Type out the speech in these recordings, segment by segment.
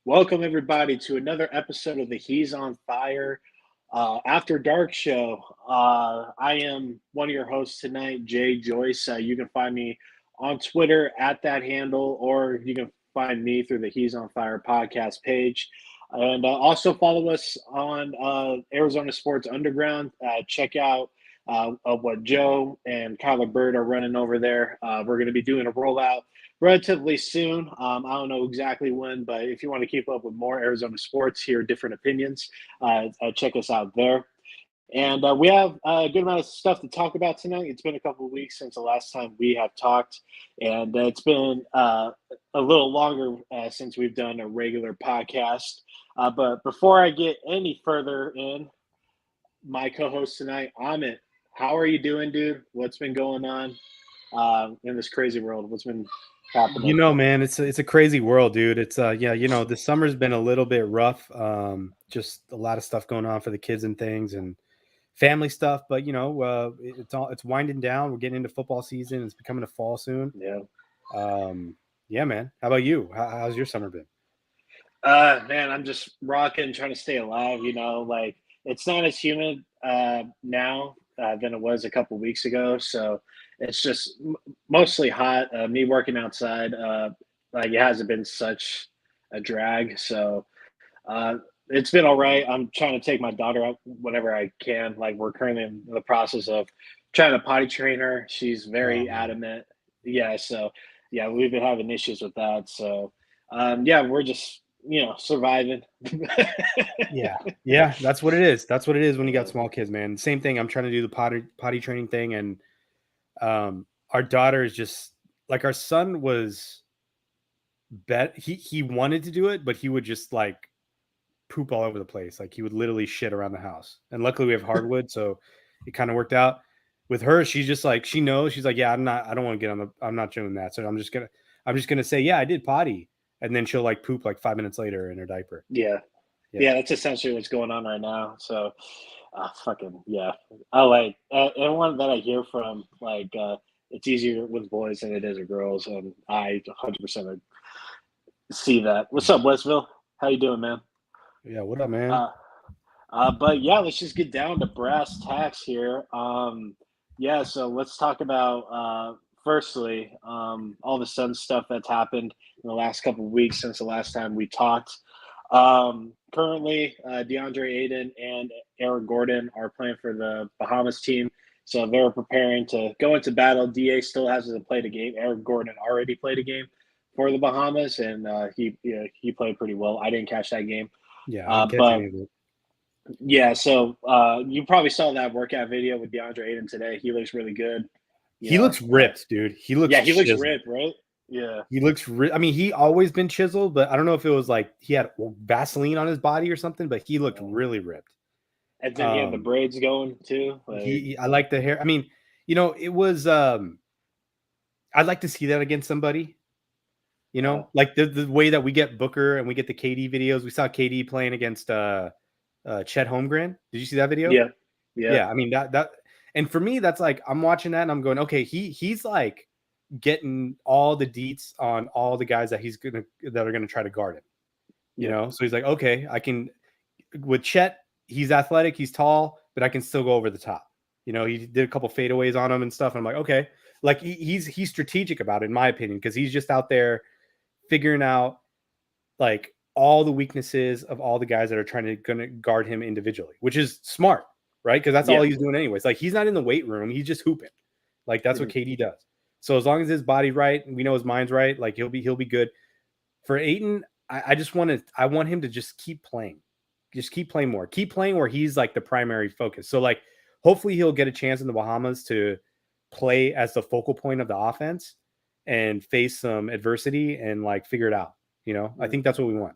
Welcome, everybody, to another episode of the He's on Fire After Dark show. I am one of your hosts tonight, Jay Joyce. You can find me on Twitter at that handle, or you can find me through the He's on Fire podcast page. And also follow us on Arizona Sports Underground. Check out what Joe and Kyler Bird are running over there. We're going to be doing a rollout relatively soon. I don't know exactly when, but if you want to keep up with more Arizona sports, hear different opinions, check us out there. And we have a good amount of stuff to talk about tonight. It's been a couple of weeks since the last time we have talked, and it's been a little longer since we've done a regular podcast. But before I get any further in, my co-host tonight, Amit, how are you doing, dude? What's been going on in this crazy world? What's been happening? Man, it's a crazy world, dude. It's the summer's been a little bit rough. Just a lot of stuff going on for the kids and things and family stuff, but it's winding down. We're getting into football season. It's becoming a fall soon. Yeah. Man. How about you? How's your summer been? Man, I'm just rocking, trying to stay alive, like it's not as humid now than it was a couple weeks ago. So it's just mostly hot. Me working outside, like it hasn't been such a drag. So it's been all right. I'm trying to take my daughter out whenever I can. Like we're currently in the process of trying to potty train her. She's very adamant. Yeah. So yeah, we've been having issues with that. So we're just, surviving. Yeah, that's what it is. That's what it is when you got small kids, man. Same thing. I'm trying to do the potty training thing, and our daughter is just like, our son was he wanted to do it, but he would just like poop all over the place. Like he would literally shit around the house. And luckily we have hardwood, so it kind of worked out. With her, she's just like, she knows, she's like, yeah, I'm not doing that. So I'm just gonna say, yeah, I did potty. And then she'll like poop like 5 minutes later in her diaper. Yeah, that's essentially what's going on right now. So, fucking yeah. I like everyone that I hear from. Like, it's easier with boys than it is with girls, and I 100% see that. What's up, Westville? How you doing, man? Yeah, what up, man? But yeah, let's just get down to brass tacks here. So let's talk about firstly all the Sun stuff that's happened in the last couple of weeks since the last time we talked. Currently, DeAndre Ayton and Eric Gordon are playing for the Bahamas team, so they're preparing to go into battle. DA still hasn't played a game. Eric Gordon already played a game for the Bahamas, and he played pretty well. I didn't catch that game. Yeah, I didn't catch any of it. Yeah, so you probably saw that workout video with DeAndre Ayton today. He looks really good. He looks ripped, dude. He looks looks ripped, right? Yeah. He looks I mean, he always been chiseled, but I don't know if it was like he had Vaseline on his body or something, but he looked really ripped. And then he had the braids going too. I like the hair. I mean, it was I'd like to see that against somebody. Like the way that we get Booker and we get the KD videos. We saw KD playing against Chet Holmgren. Did you see that video? Yeah. I mean that and for me, that's like, I'm watching that and I'm going, okay, he's like getting all the deets on all the guys that that are gonna try to guard him. So he's like, okay, I can. With Chet, he's athletic, he's tall, but I can still go over the top. He did a couple fadeaways on him and stuff. And I'm like, okay, like he's strategic about it, in my opinion, because he's just out there figuring out like all the weaknesses of all the guys that are gonna guard him individually, which is smart, right? Because that's all he's doing anyways. Like he's not in the weight room, he's just hooping. Like that's what KD does. So as long as his body's right, and we know his mind's right, like he'll be good. For Ayton, I want him to just keep playing. Just keep playing more. Keep playing where he's like the primary focus. So like hopefully he'll get a chance in the Bahamas to play as the focal point of the offense and face some adversity and like figure it out. I think that's what we want.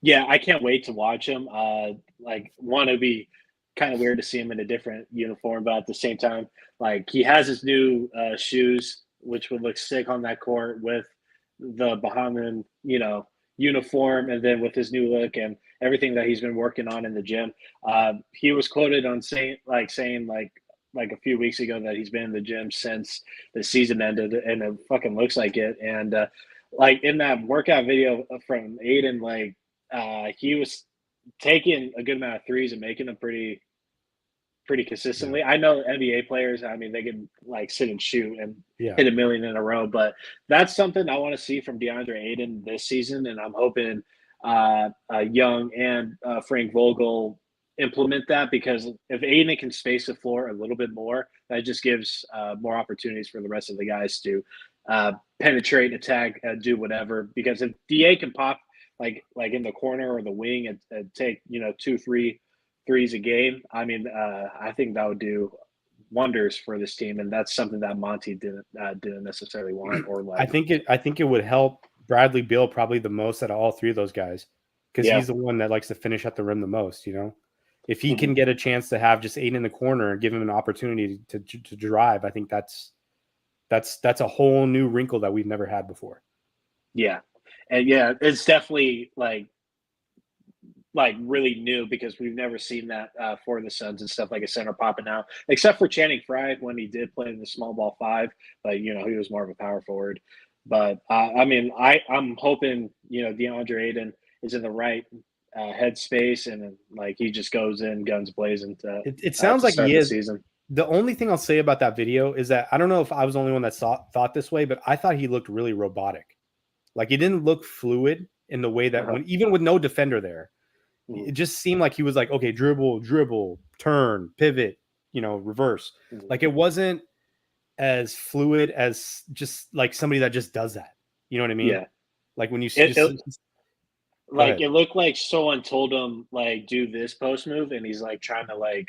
Yeah, I can't wait to watch him. Want to be kind of weird to see him in a different uniform, but at the same time, like he has his new shoes, which would look sick on that court with the Bahamian, uniform, and then with his new look and everything that he's been working on in the gym. He was quoted on saying a few weeks ago that he's been in the gym since the season ended, and it fucking looks like it. And like in that workout video from Aiden, like he was taking a good amount of threes and making them pretty consistently. Yeah. I know NBA players, I mean, they can like sit and shoot and Yeah. hit a million in a row, but that's something I want to see from DeAndre Ayton this season. And I'm hoping Young and Frank Vogel implement that, because if Ayton can space the floor a little bit more, that just gives more opportunities for the rest of the guys to penetrate, attack, do whatever. Because if DA can pop like in the corner or the wing and take 2-3 threes a game, I mean, I think that would do wonders for this team, and that's something that Monty didn't necessarily want or like. I think it would help Bradley Beal probably the most out of all three of those guys, because Yeah. he's the one that likes to finish at the rim the most. If he Mhm. can get a chance to have just Aiden in the corner and give him an opportunity to drive, I think that's a whole new wrinkle that we've never had before. Yeah, and yeah, it's definitely like really new, because we've never seen that for the Suns and stuff, like a center popping out, except for Channing Frye when he did play in the small ball five, but he was more of a power forward. But I mean, I'm hoping DeAndre Ayton is in the right headspace, and like he just goes in guns blazing It sounds to like start he the is. season. The only thing I'll say about that video is that I don't know if I was the only one that thought this way, but I thought he looked really robotic. Like, he didn't look fluid in the way that even with no defender there, it just seemed like he was like, okay, dribble, turn, pivot, reverse. Like, it wasn't as fluid as just like somebody that just does that. You know what I mean? Yeah. Like when you it looked like someone told him like do this post move, and he's like trying to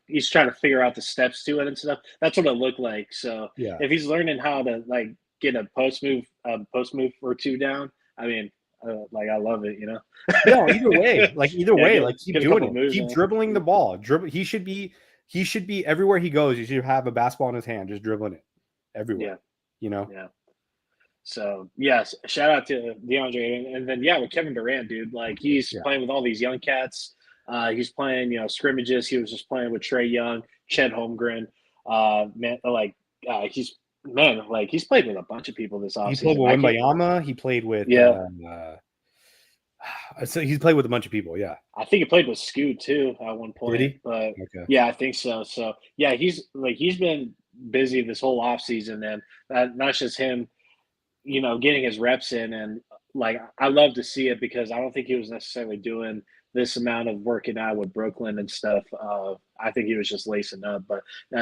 he's trying to figure out the steps to it and stuff. That's what it looked like. So if he's learning how to like get a post move or two down, I mean, I love it. No, either way, keep doing it. Moves, Keep dribbling the ball. He should be everywhere he goes. You should have a basketball in his hand, just dribbling it everywhere. Yeah. So yes, shout out to DeAndre, and then with Kevin Durant, dude. Like he's playing with all these young cats. He's playing, scrimmages. He was just playing with Trae Young, Chet Holmgren. He's played with a bunch of people this offseason. He played with Wembayama. He played with so he's played with a bunch of people. Yeah, I think he played with Scoot too at one point. Did he? But okay. Yeah, I think so. So yeah, he's been busy this whole offseason, and not just him, getting his reps in, and like I love to see it, because I don't think he was necessarily doing this amount of working out with Brooklyn and stuff. I think he was just lacing up, but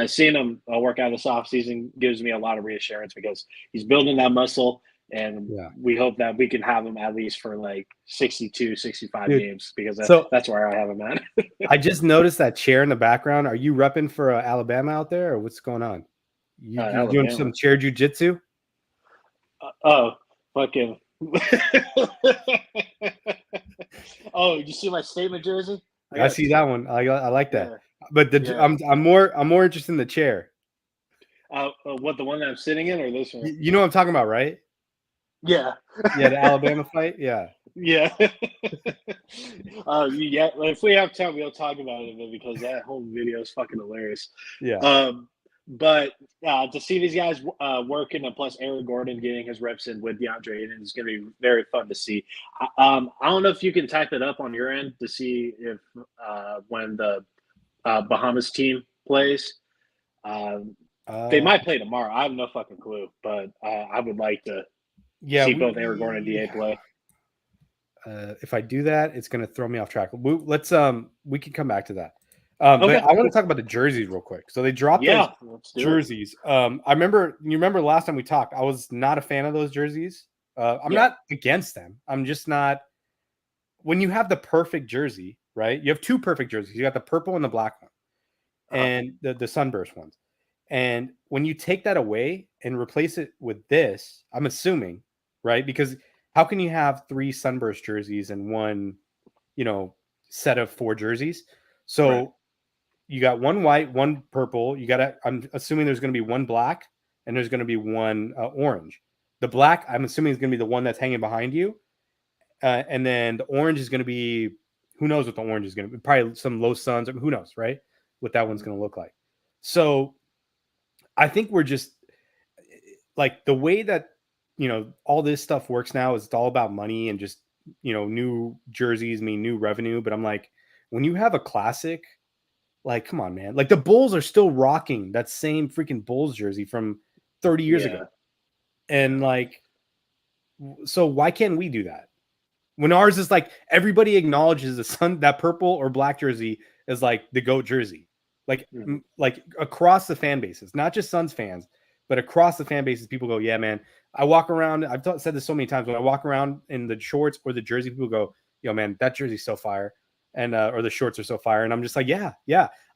seeing him work out this offseason gives me a lot of reassurance, because he's building that muscle, and we hope that we can have him at least for like 62, 65 games, because that's where I have him at. I just noticed that chair in the background. Are you repping for Alabama out there, or what's going on? You doing some chair jujitsu? Fucking. Oh, you see my statement jersey? I see that one. I like that. Yeah. But I'm more interested in the chair. What, the one that I'm sitting in, or this one? You know what I'm talking about, right? Yeah. Yeah, the Alabama fight. Yeah. Yeah. If we have time, we'll talk about it, because that whole video is fucking hilarious. Yeah. But to see these guys working, and plus Aaron Gordon getting his reps in with DeAndre Ayton, is going to be very fun to see. I don't know if you can type it up on your end to see if when the Bahamas team plays. They might play tomorrow. I have no fucking clue, but I would like to see both Aaron Gordon and DA play. If I do that, it's going to throw me off track. We can come back to that. But I want to talk about the jerseys real quick. So they dropped those jerseys. You remember last time we talked, I was not a fan of those jerseys. I'm not against them. I'm just not. When you have the perfect jersey, right? You have two perfect jerseys. You got the purple and the black one, and the sunburst ones. And when you take that away and replace it with this, I'm assuming, right? Because how can you have three sunburst jerseys and one, set of four jerseys? So you got one white, one purple. I'm assuming there's going to be one black, and there's going to be one orange. The black, I'm assuming, is going to be the one that's hanging behind you. And then the orange is going to be, who knows what the orange is going to be? Probably some low suns, or who knows, right? What that one's going to look like. So I think like the way that, all this stuff works now is it's all about money and just, new jerseys mean new revenue. But I'm like, when you have a classic, like, come on, man. Like the Bulls are still rocking that same freaking Bulls jersey from 30 years ago. And like, so why can't we do that? When ours is like everybody acknowledges that purple or black jersey is like the GOAT jersey. Like, like across the fan bases, not just Suns fans, but across the fan bases, people go, yeah, man. I walk around. I've said this so many times. When I walk around in the shorts or the jersey, people go, yo, man, that jersey's so fire. And, or the shorts are so fire. And I'm just like, yeah.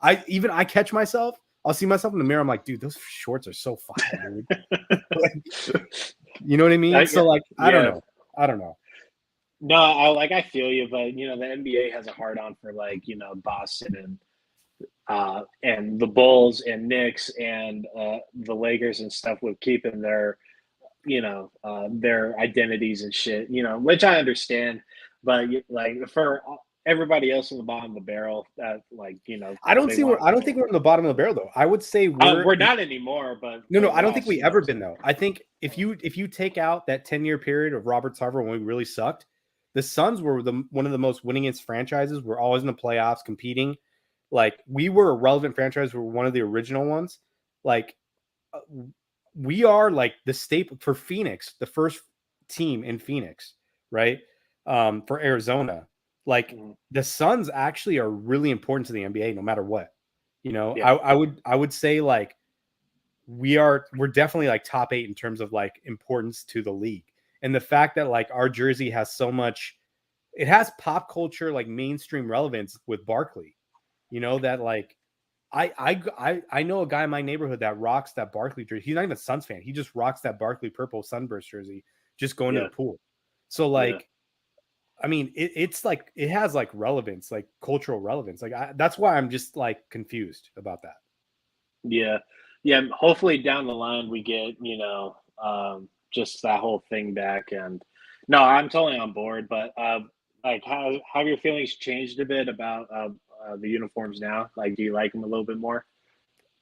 I catch myself. I'll see myself in the mirror. I'm like, dude, those shorts are so fire, dude. Like, you know what I mean? So like, I don't know. No, I feel you, but the NBA has a hard on for like, Boston and the Bulls and Knicks and the Lakers and stuff with keeping their, their identities and shit, which I understand, but like for everybody else in the bottom of the barrel, that like, I don't think we're in the bottom of the barrel though. I would say we're not anymore, but no, I don't think we ever been though. I think if you take out that 10-year period of Robert Sarver when we really sucked, the Suns were one of the most winningest franchises. We're always in the playoffs competing. Like we were a relevant franchise. We were one of the original ones. Like we are like the staple for Phoenix, the first team in Phoenix, right? For Arizona. Like the Suns actually are really important to the NBA no matter what. I would say like we're definitely like top 8 in terms of like importance to the league. And the fact that like our jersey has so much, it has pop culture, like mainstream relevance with Barkley, that like, I know a guy in my neighborhood that rocks that Barkley jersey. He's not even a Suns fan. He just rocks that Barkley purple Sunburst jersey, just going to the pool. So like, I mean, it's like, it has like relevance, like cultural relevance. Like that's why I'm just like confused about that. Yeah. Hopefully down the line we get, just that whole thing back. And no, I'm totally on board. But like, how have your feelings changed a bit about the uniforms now? Like, do you like them a little bit more?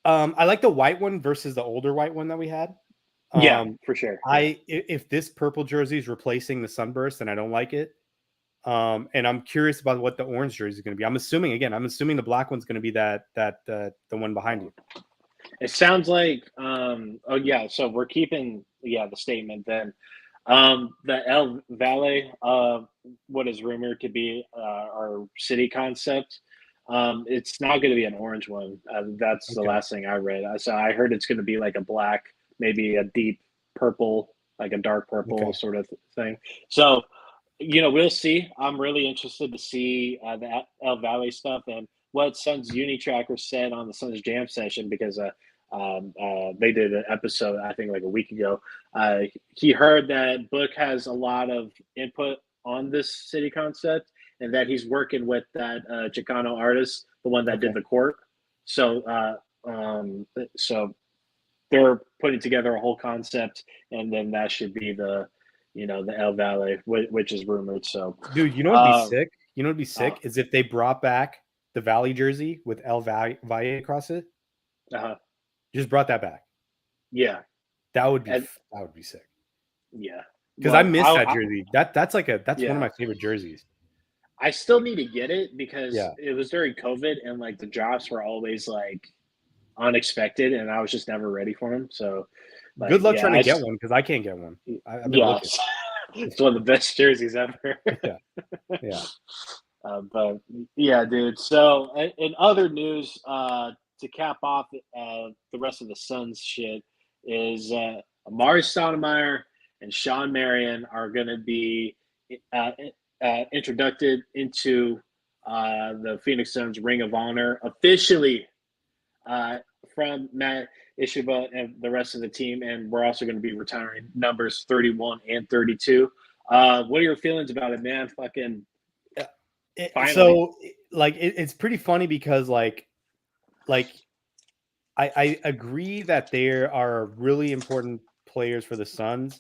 I like the white one versus the older white one that we had. Yeah, for sure. If this purple jersey is replacing the Sunburst, then I don't like it. And I'm curious about what the orange jersey is going to be. I'm assuming the black one's going to be the one behind you. It sounds like, so we're keeping, the statement then. The El Valle, what is rumored to be our city concept, it's not going to be an orange one. That's the last thing I read. So I heard it's going to be like a black, maybe a deep purple, like a dark purple sort of thing. So, we'll see. I'm really interested to see the El Valle stuff and what Suns Unitracker said on the Suns Jam session, because they did an episode, I think, like a week ago. He heard that Book has a lot of input on this city concept and that he's working with that Chicano artist, the one that did the court. So, so they're putting together a whole concept, and then that should be the El Valle, which is rumored. So, dude, what'd be sick? What'd be sick is if they brought back the Valley jersey with El Valle across it. Just brought that back. Yeah, that would be sick. Yeah, because I miss that jersey. That's one of my favorite jerseys. I still need to get it because it was during COVID and like the drops were always like unexpected, and I was just never ready for them. So, like, good luck trying to get one because I can't get one. I've been looking. It's one of the best jerseys ever. Yeah. But yeah, dude. So in other news, to cap off the rest of the Suns shit, is Amari Stoudemire and Sean Marion are going to be introduced into the Phoenix Suns Ring of Honor officially from Matt Ishiba and the rest of the team, and we're also going to be retiring numbers 31 and 32. What are your feelings about it, man? Fucking finally. So, like, it's pretty funny because, like I agree that there are really important players for the Suns.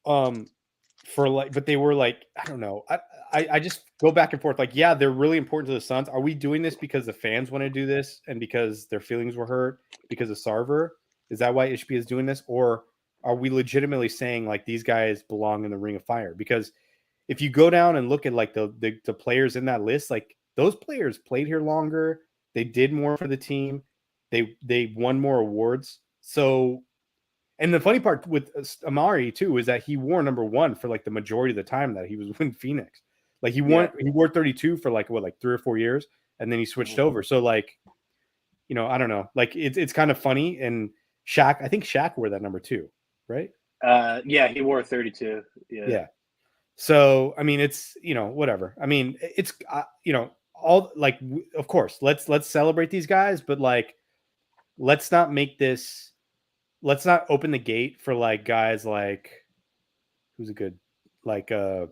But they were like, I don't know. I just go back and forth. Like, yeah, they're really important to the Suns. Are we doing this because the fans want to do this and because their feelings were hurt because of Sarver? Is that why Ishbia is doing this? Or are we legitimately saying like these guys belong in the Ring of Fire? Because if you go down and look at like the players in that list, like those players played here longer, they did more for the team, they won more awards. So, and the funny part with Amari too is that he wore number 1 for like the majority of the time that he was in Phoenix. Like he wore 32 for like 3 or 4 years, and then he switched over. So like, you know, I don't know, like it's kind of funny. And Shaq, I think Shaq wore that number 2, right? Yeah, he wore 32. Yeah. So, I mean, it's, you know, whatever. I mean, it's, you know, all like, of course, let's celebrate these guys, but like, let's not open the gate for like guys like, who's a good, like, I'm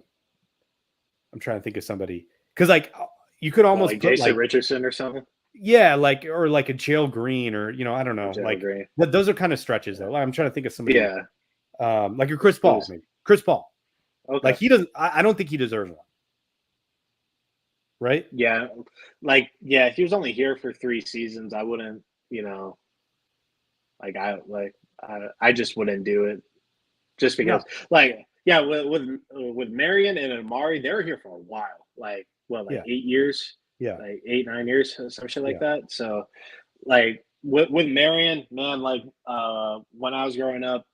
trying to think of somebody. Cause like, you could almost like put Jason like, Richardson or something. yeah, like, or like a Jale Green, or, you know, I don't know. Like, Green. those are kind of stretches though. Like, I'm trying to think of somebody. Yeah. Like your Chris Paul, maybe. Chris Paul. Okay. Like he doesn't, I don't think he deserves one. Right? Yeah. Like, yeah, if he was only here for 3 seasons, I wouldn't, you know, like I just wouldn't do it. Just because like, yeah, with Marion and Amari, they were here for a while. Like, what, like 8 years? Yeah. Like 8, 9 years, some shit like that. So like with Marion, man, like when I was growing up,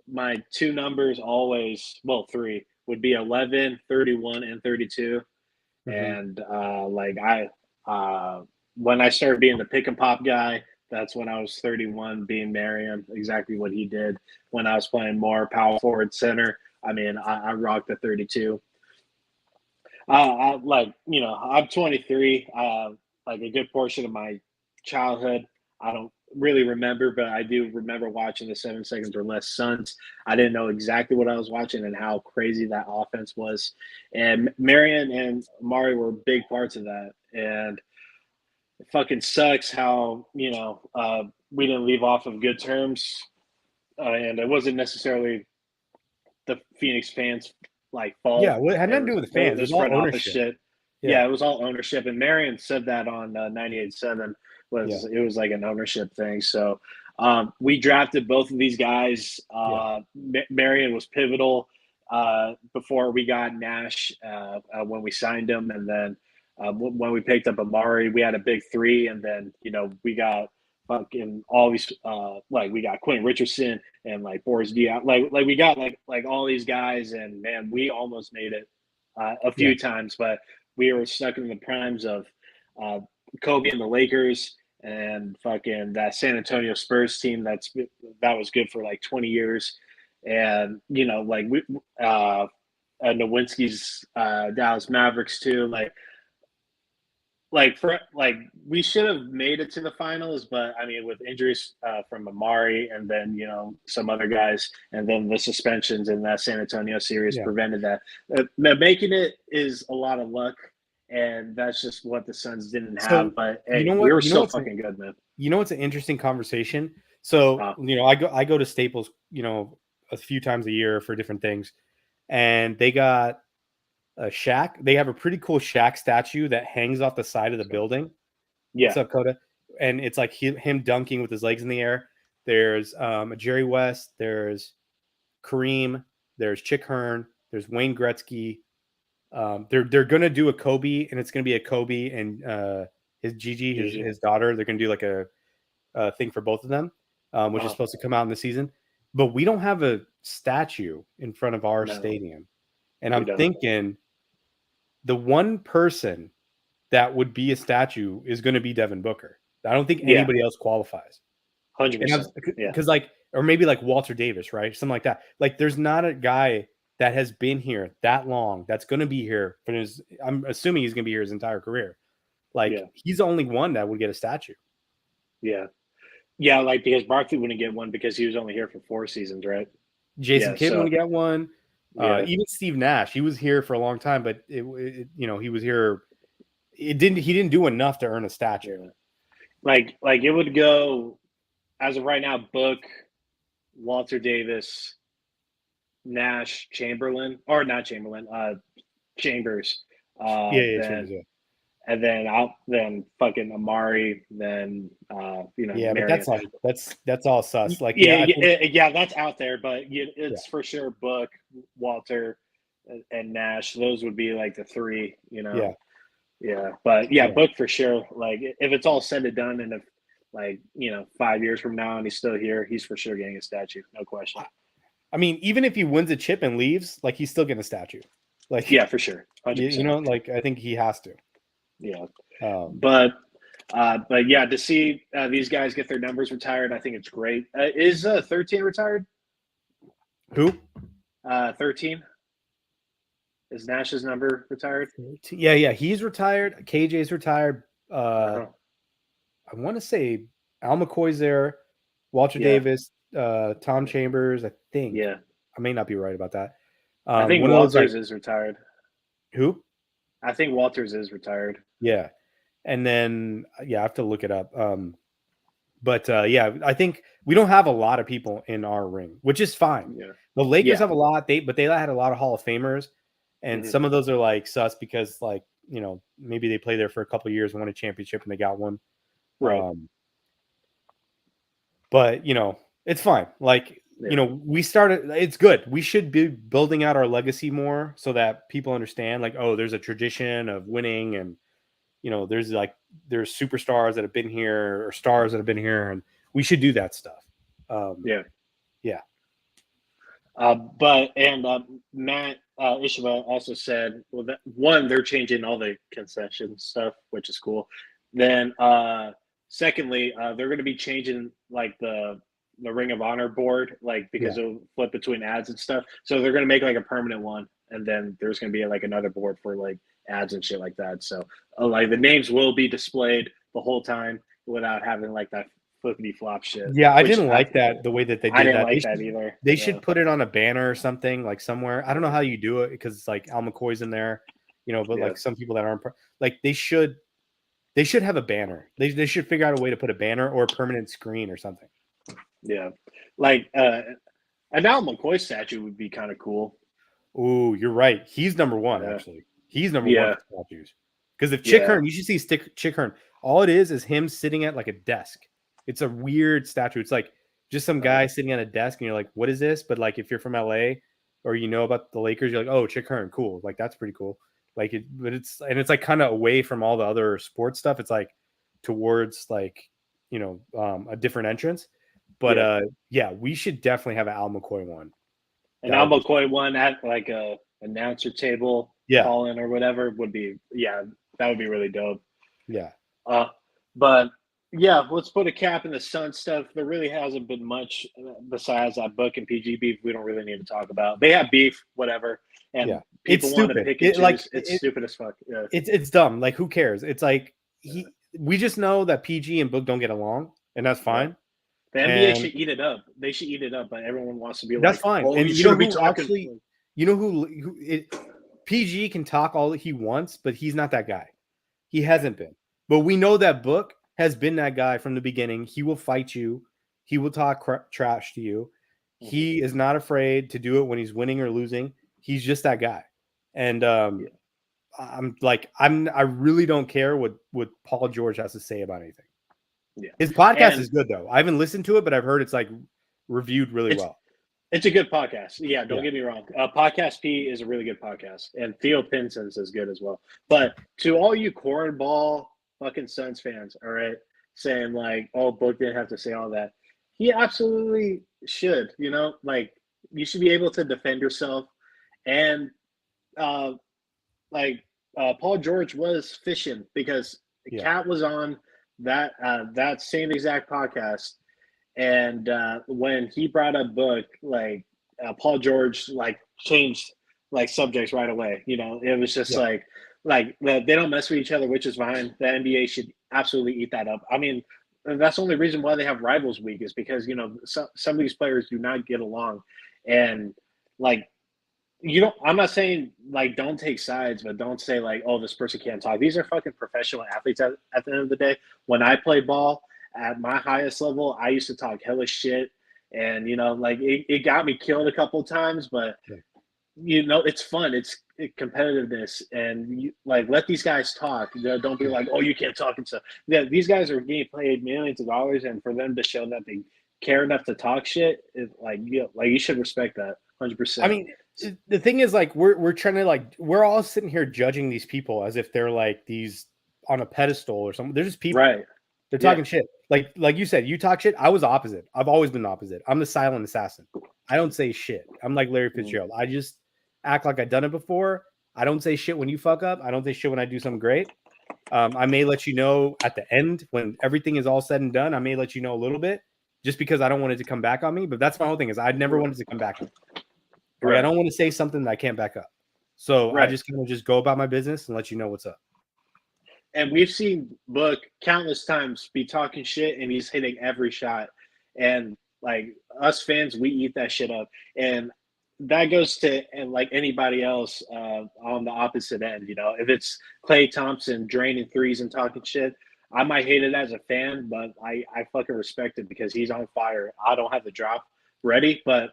my 2 numbers always, well, 3 would be 11, 31, and 32. And like when I started being the pick and pop guy, that's when I was 31, being Marion, exactly what he did. When I was playing more power forward center, I mean, I rocked the 32. Like, you know, I'm 23. Like a good portion of my childhood, I don't really remember, but I do remember watching the 7 seconds or less Suns. I didn't know exactly what I was watching and how crazy that offense was. And Marion and Mari were big parts of that. And it fucking sucks how, you know, we didn't leave off of good terms. And it wasn't necessarily the Phoenix fans like fault. Yeah, well, it had nothing to do with the fans. It was all front office ownership. shit. Yeah, it was all ownership. And Marion said that on 98.7 it was like an ownership thing. So we drafted both of these guys. Marion was pivotal before we got Nash when we signed him, and then when we picked up Amari, we had a big 3, and then, you know, we got fucking all these like we got Quentin Richardson and like Boris Diaw, like we got like all these guys, and man, we almost made it a few times, but we were stuck in the primes of Kobe and the Lakers and fucking that San Antonio Spurs team that was good for like 20 years, and, you know, like we Nowinski's Dallas Mavericks too, like we should have made it to the finals, but I mean, with injuries from Amari and then, you know, some other guys, and then the suspensions in that San Antonio series prevented that. Making it is a lot of luck, and that's just what the Suns didn't have. But hey, you know what? We were still fucking good, man. You know, it's an interesting conversation. So you know, I go to Staples, you know, a few times a year for different things, and they got a Shaq. They have a pretty cool Shaq statue that hangs off the side of the building. Yeah. What's up, Coda? And it's like him dunking with his legs in the air. There's a Jerry West. There's Kareem. There's Chick Hearn. There's Wayne Gretzky. They're gonna do a Kobe, and it's gonna be a Kobe and his Gigi, his daughter. They're gonna do like a thing for both of them, which is supposed to come out in the season. But we don't have a statue in front of our stadium, and I'm thinking the one person that would be a statue is going to be Devin Booker. I don't think anybody else qualifies. 100%. Because like, or maybe like Walter Davis, right? Something like that. Like, there's not a guy that has been here that long that's going to be here for his. I'm assuming he's going to be here his entire career. Like, he's the only one that would get a statue. Yeah. Yeah, like, because Barkley wouldn't get one because he was only here for 4 seasons, right? Jason Kidd wouldn't get one. Even Steve Nash, he was here for a long time, but it you know, he was here. He didn't do enough to earn a statue. Like it would go, as of right now, Book, Walter Davis, Nash, Chamberlain, or not Chamberlain, Chambers. Chambers, and then fucking Amari, then Yeah, but Marion. that's all sus. Like, yeah, that's out there, but it's Yeah. for sure Book, Walter, and Nash. Those would be like the three, Yeah. Yeah, but Book for sure. Like, if it's all said and done, and if 5 years from now and he's still here, he's for sure getting a statue, no question. I mean, even if he wins a chip and leaves, like, he's still getting a statue. Like, yeah, for sure. 100%. Like, I think he has to. Yeah, but yeah, to see these guys get their numbers retired, I think it's great. Is 13 retired? Who? 13. Is Nash's number retired? Yeah, he's retired. KJ's retired. I want to say Al McCoy's there, Walter Davis, Tom Chambers, I think. Yeah. I may not be right about that. I think Walters is retired. Who? I think Walters is retired. Yeah. And then, I have to look it up. But I think we don't have a lot of people in our ring, which is fine. Yeah. The Lakers have a lot, but they had a lot of Hall of Famers. And some of those are like sus because, like, maybe they play there for a couple of years, won a championship, and they got one. Right. But it's fine. Like, we started. It's good. We should be building out our legacy more so that people understand, like, oh, there's a tradition of winning, and there's superstars that have been here or stars that have been here, and we should do that stuff. Yeah. Matt Ishmael also said, well, that one, they're changing all the concession stuff, which is cool. Then, secondly, they're going to be changing like the Ring of Honor board, like, because it'll flip between ads and stuff. So they're going to make like a permanent one, and then there's going to be like another board for like ads and shit like that. So like the names will be displayed the whole time without having like that flippity flop shit. Yeah, I didn't like that, the way that they did that. I didn't like that either. They should put it on a banner or something, like, somewhere. I don't know how you do it because it's like Al McCoy's in there, but like some people that aren't like, they should have a banner. They should figure out a way to put a banner or a permanent screen or something. Yeah, like an Al McCoy statue would be kind of cool. Ooh, you're right. He's number one, actually. He's number one for statues. Because if Chick Hearn, you should see Chick Hearn. All it is him sitting at like a desk. It's a weird statue. It's like just some guy sitting at a desk, and you're like, what is this? But like, if you're from LA or about the Lakers, you're like, oh, Chick Hearn, cool. Like, that's pretty cool. Like, it's like kind of away from all the other sports stuff. It's like towards like, a different entrance. But we should definitely have an Al McCoy one. An Al McCoy one at like a announcer table, call in or whatever would be, that would be really dope. Yeah. But let's put a cap in the Sun stuff. There really hasn't been much besides that Book and PG beef we don't really need to talk about. They have beef, whatever. And people want to pick and choose. It's stupid as fuck. Yeah. It's dumb. Like, who cares? It's like we just know that PG and Book don't get along, and that's fine. The NBA should eat it up. They should eat it up, but everyone wants to be that's like, fine. Oh, and PG can talk all he wants, but he's not that guy. He hasn't been. But we know that Book has been that guy from the beginning. He will fight you. He will talk trash to you. Mm-hmm. He is not afraid to do it when he's winning or losing. He's just that guy. And I really don't care what Paul George has to say about anything. Yeah. His podcast is good, though. I haven't listened to it, but I've heard it's like reviewed really well. It's a good podcast. Yeah, don't get me wrong. Podcast P is a really good podcast. And Theo Pinson's is good as well. But to all you cornball fucking Suns fans, all right, saying like, oh, Book didn't have to say all that. He absolutely should, like, you should be able to defend yourself. And Paul George was fishing because Cat was on that same exact podcast. And when he brought up Book, like, Paul George like changed like subjects right away. It was just like they don't mess with each other, which is fine. The NBA should absolutely eat that up. I mean, that's the only reason why they have Rivals Week is because some of these players do not get along, and like, I'm not saying like don't take sides, but don't say like, oh, this person can't talk. These are fucking professional athletes at the end of the day. When I play ball at my highest level, I used to talk hella shit, and like it got me killed a couple of times, but it's fun. It's competitiveness, and let these guys talk. Don't be like, oh, you can't talk and stuff. Yeah, these guys are getting paid millions of dollars, and for them to show that they care enough to talk shit, you should respect that 100%. I mean, the thing is, like, we're trying to we're all sitting here judging these people as if they're like these on a pedestal or something. They're just people. Right. They're talking shit. Like you said, you talk shit. I was opposite. I've always been the opposite. I'm the silent assassin. I don't say shit. I'm like Larry Fitzgerald. I just act like I've done it before. I don't say shit when you fuck up. I don't say shit when I do something great. I may let you know at the end when everything is all said and done. I may let you know a little bit just because I don't want it to come back on me. But that's my whole thing is I never wanted to come back on me. Right. I don't want to say something that I can't back up. So I just kind of just go about my business and let you know what's up. And we've seen Book countless times be talking shit, and he's hitting every shot. And like us fans, we eat that shit up. And that goes to anybody else on the opposite end. If it's Klay Thompson draining threes and talking shit, I might hate it as a fan, but I fucking respect it because he's on fire. I don't have the drop ready, but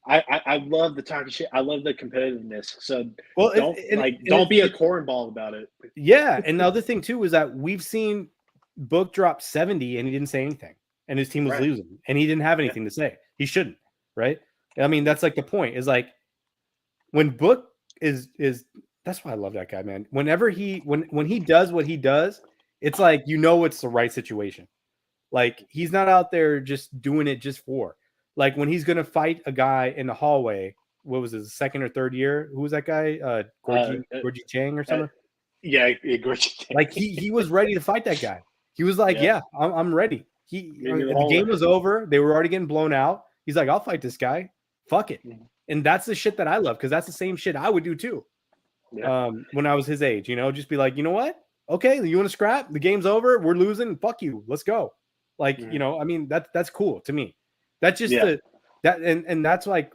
I love the talking shit. I love the competitiveness. So don't be a cornball about it. Yeah, and the other thing too is that we've seen Book drop 70 and he didn't say anything, and his team was losing, and he didn't have anything to say. He shouldn't, right? I mean, that's like the point. Is like when Book is that's why I love that guy, man. Whenever when he does what he does, it's like it's the right situation. Like he's not out there just doing it just for. Like when he's gonna fight a guy in the hallway, what was his second or third year? Who was that guy? Gorgie Chang or something? Gorgie Chang. Like he was ready to fight that guy. He was like, I'm ready. The game was over. They were already getting blown out. He's like, I'll fight this guy. Fuck it. And that's the shit that I love because that's the same shit I would do too. Yeah. When I was his age, just be like, you know what? Okay, you want to scrap? The game's over. We're losing. Fuck you. Let's go. Like, I mean, that's cool to me. That's just and that's like,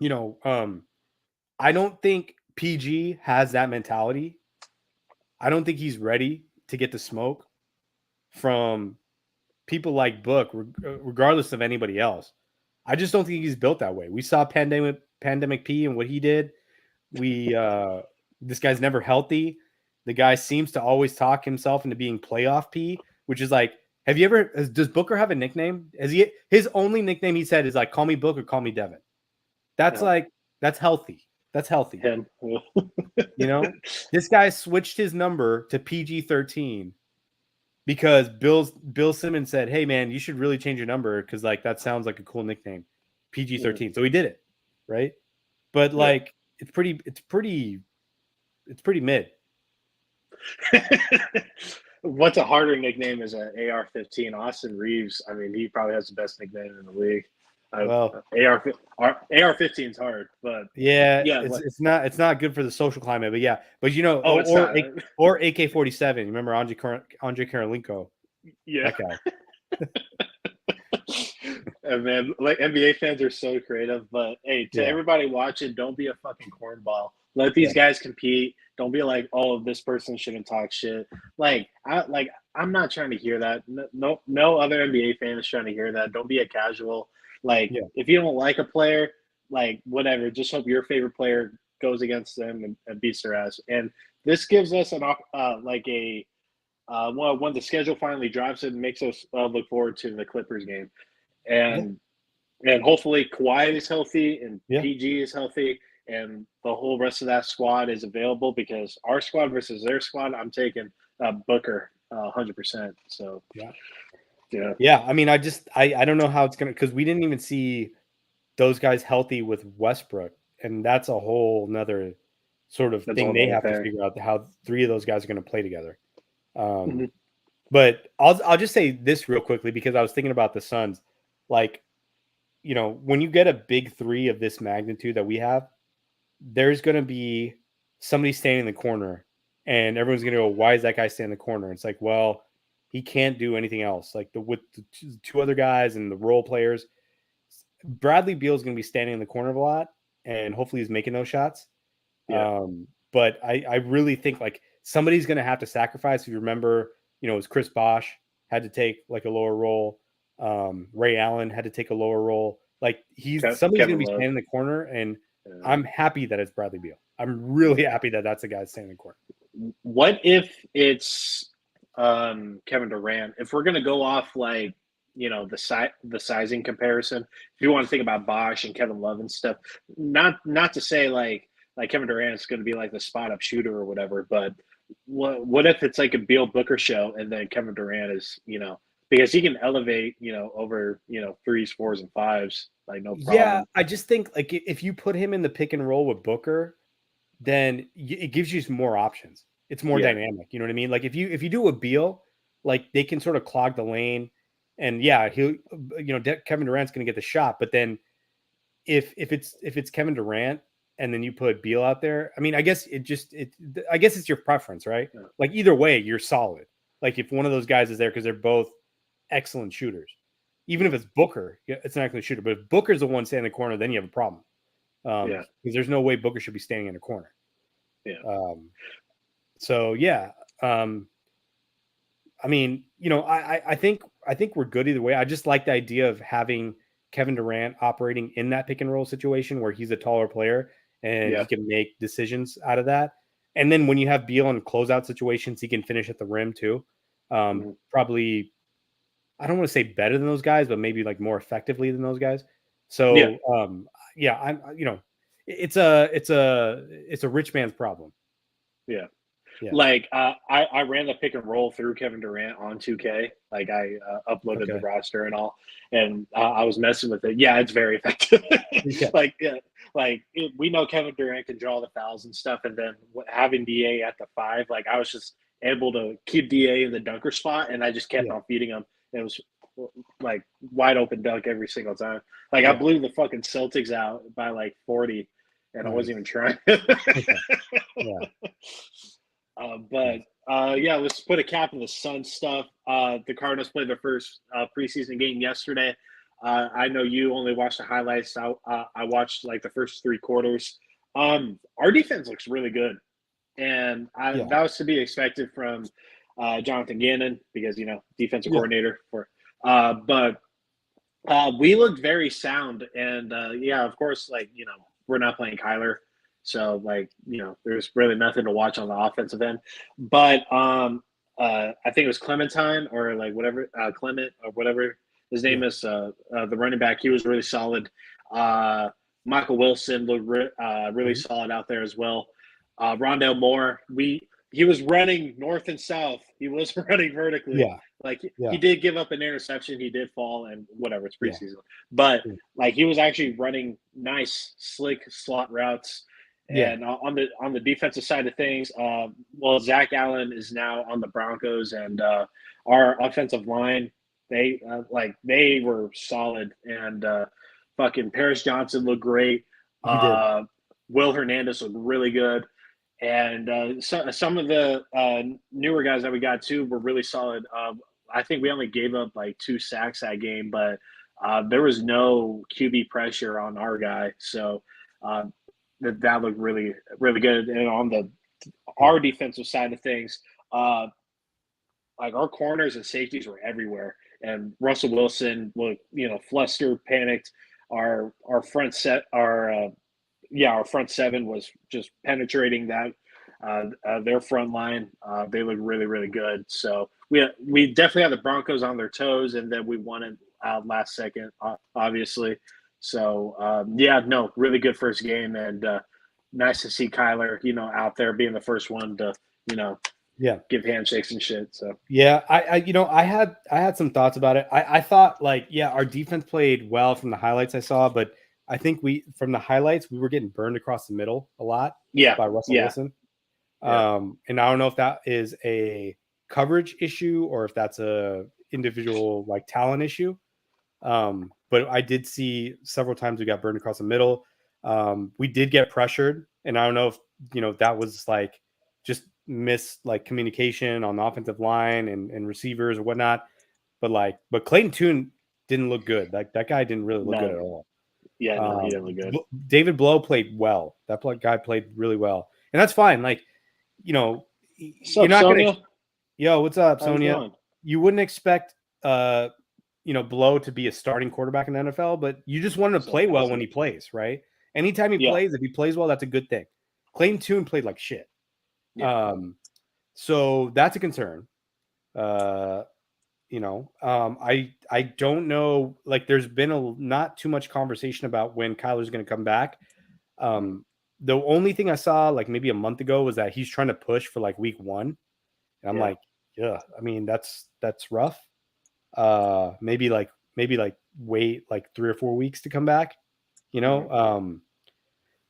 I don't think PG has that mentality. I don't think he's ready to get the smoke from people like Book, regardless of anybody else. I just don't think he's built that way. We saw Pandemic P and what he did. This guy's never healthy. The guy seems to always talk himself into being playoff P, which is like, does Booker have a nickname? His only nickname he said is like, call me Book or call me Devin. That's that's healthy. That's healthy. This guy switched his number to PG-13 because Bill Simmons said, hey man, you should really change your number because like that sounds like a cool nickname. PG-13. So he did it. Right. But like it's pretty mid. What's a harder nickname is an AR-15. Austin Reeves. I mean, he probably has the best nickname in the league. Well, AR-15 is hard, but it's not good for the social climate. But or AK-47. Remember Andre Karolinko? Yeah, that guy. And man, like NBA fans are so creative. But hey, to everybody watching, don't be a fucking cornball. Let these guys compete. Don't be like, oh, this person shouldn't talk shit. I'm not trying to hear that. No other NBA fan is trying to hear that. Don't be a casual. If you don't like a player, whatever, just hope your favorite player goes against them and beats their ass. And this gives us when the schedule finally drops, it makes us look forward to the Clippers game. And hopefully Kawhi is healthy and PG is healthy and the whole rest of that squad is available because our squad versus their squad, I'm taking Booker 100%. So yeah. I mean, I don't know how it's gonna because we didn't even see those guys healthy with Westbrook, and that's a whole nother sort of thing they have to figure out how three of those guys are going to play together. But I'll just say this real quickly because I was thinking about the Suns. Like, when you get a big three of this magnitude that we have, there's going to be somebody standing in the corner and everyone's going to go, why is that guy standing in the corner? It's like, well, he can't do anything else. Like with the two other guys and the role players, Bradley Beal is going to be standing in the corner a lot and hopefully he's making those shots. Yeah. But I really think like somebody's going to have to sacrifice. If you remember, it was Chris Bosh had to take like a lower role. Ray Allen had to take a lower role. Like somebody's going to be standing in the corner and I'm happy that it's Bradley Beal. I'm really happy that that's the guy standing in the corner. What if it's Kevin Durant? If we're gonna go off like the sizing comparison, if you want to think about Bosch and Kevin Love and stuff, not to say like Kevin Durant's going to be like the spot up shooter or whatever, but what if it's like a Beal Booker show and then Kevin Durant is because he can elevate over threes, fours, and fives like no problem. Yeah, I just think like if you put him in the pick and roll with Booker, then it gives you some more options. It's more dynamic. You know what I mean? Like if you do a Beal, like they can sort of clog the lane, and Kevin Durant's going to get the shot. But then if it's Kevin Durant and then you put Beal out there, I mean, I guess it's your preference, right? Yeah. Like either way, you're solid. Like if one of those guys is there because they're both excellent shooters, even if it's Booker, it's an excellent shooter. But if Booker's the one standing in the corner, then you have a problem. Because there's no way Booker should be standing in a corner. Yeah. I mean, I think we're good either way. I just like the idea of having Kevin Durant operating in that pick and roll situation where he's a taller player and he can make decisions out of that. And then when you have Beal in closeout situations, he can finish at the rim too. Probably, I don't want to say better than those guys, but maybe like more effectively than those guys. So, it's a rich man's problem. Yeah. Like I ran the pick and roll through Kevin Durant on 2K. Like I uploaded the roster and all, and I was messing with it. Yeah, it's very effective. We know Kevin Durant can draw the fouls and stuff, and then having DA at the 5, like I was just able to keep DA in the dunker spot, and I just kept on feeding him. It was like wide open dunk every single time. Like I blew the fucking Celtics out by like 40, and I wasn't even trying. Let's put a cap on the Suns stuff. The Cardinals played their first preseason game yesterday. I know you only watched the highlights. I watched like the first 3 quarters. Our defense looks really good, and that was to be expected from Jonathan Gannon because defensive coordinator for. But we looked very sound, and of course, we're not playing Kyler. So, there's really nothing to watch on the offensive end. But I think it was Clementine or Clement or whatever his name is, the running back. He was really solid. Michael Wilson looked really solid out there as well. Rondale Moore, he was running north and south. He was running vertically. He did give up an interception. He did fall, and whatever, it's preseason. But he was actually running nice, slick slot routes. And on the defensive side of things, Zach Allen is now on the Broncos, and our offensive line, they were solid, and fucking Paris Johnson looked great. Will Hernandez looked really good, and some of the newer guys that we got too were really solid. I think we only gave up like 2 sacks that game, but there was no QB pressure on our guy, so. That looked really, really good. And on our defensive side of things, our corners and safeties were everywhere. And Russell Wilson looked, flustered, panicked. Our front 7 was just penetrating that their front line. They look really, really good. So we definitely had the Broncos on their toes, and then we won it last second, obviously. So, really good first game, and nice to see Kyler, out there being the first one to, give handshakes and shit. So, I had some thoughts about it. I thought our defense played well from the highlights I saw, but I think from the highlights, we were getting burned across the middle a lot by Russell Wilson. And I don't know if that is a coverage issue or if that's a individual talent issue. But I did see several times we got burned across the middle. We did get pressured, and I don't know if that was just missed communication on the offensive line and receivers or whatnot. But Clayton Tune didn't look good. That guy didn't really look good at all. Yeah, no, he didn't look good. David Blow played well. That guy played really well, and that's fine. You're not Sonia? Yo, what's up, Sonia? You wouldn't expect Blow to be a starting quarterback in the NFL, but you just want him to play well when he plays, right? Anytime he plays, if he plays well, that's a good thing. Clayton Tune played like shit. Yeah. So that's a concern. I don't know. Like, there's been not too much conversation about when Kyler's going to come back. The only thing I saw like maybe a month ago was that he's trying to push for like week 1. And I'm like, yeah, I mean, that's rough. Maybe wait like 3 or 4 weeks to come back,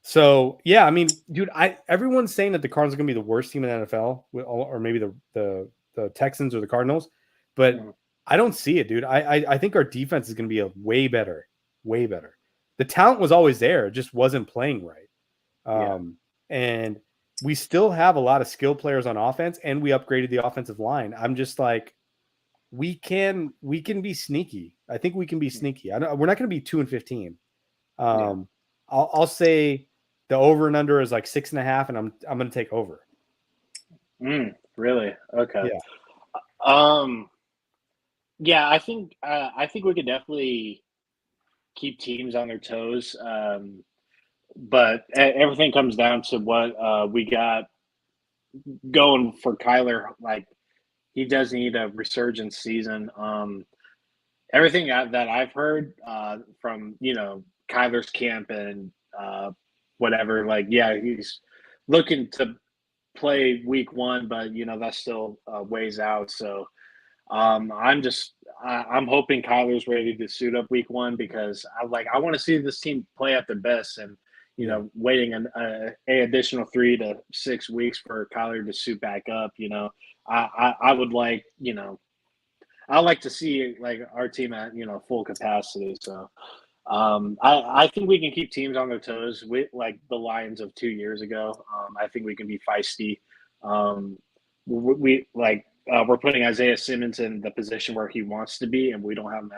So yeah, I mean, dude, everyone's saying that the Cardinals are gonna be the worst team in the NFL, or maybe the Texans or the Cardinals, but I don't see it, dude. I think our defense is gonna be way better. The talent was always there, it just wasn't playing right. And we still have a lot of skill players on offense, and we upgraded the offensive line. I'm just like, we can be sneaky. I think we can be sneaky. We're not going to be 2-15. I'll say the over and under is like 6.5, and I'm going to take over. Really? Okay. Yeah. I think we could definitely keep teams on their toes. But everything comes down to what we got going for Kyler. Like, he does need a resurgence season. Everything that I've heard from Kyler's camp and whatever, like, yeah, he's looking to play week 1, but that's still ways out. So I'm hoping Kyler's ready to suit up week 1, because I want to see this team play at their best, and waiting an additional 3 to 6 weeks for Kyler to suit back up. I would like I like to see like our team at full capacity. So I think we can keep teams on their toes. Like the Lions of 2 years ago. I think we can be feisty. We're putting Isaiah Simmons in the position where he wants to be, and we don't have him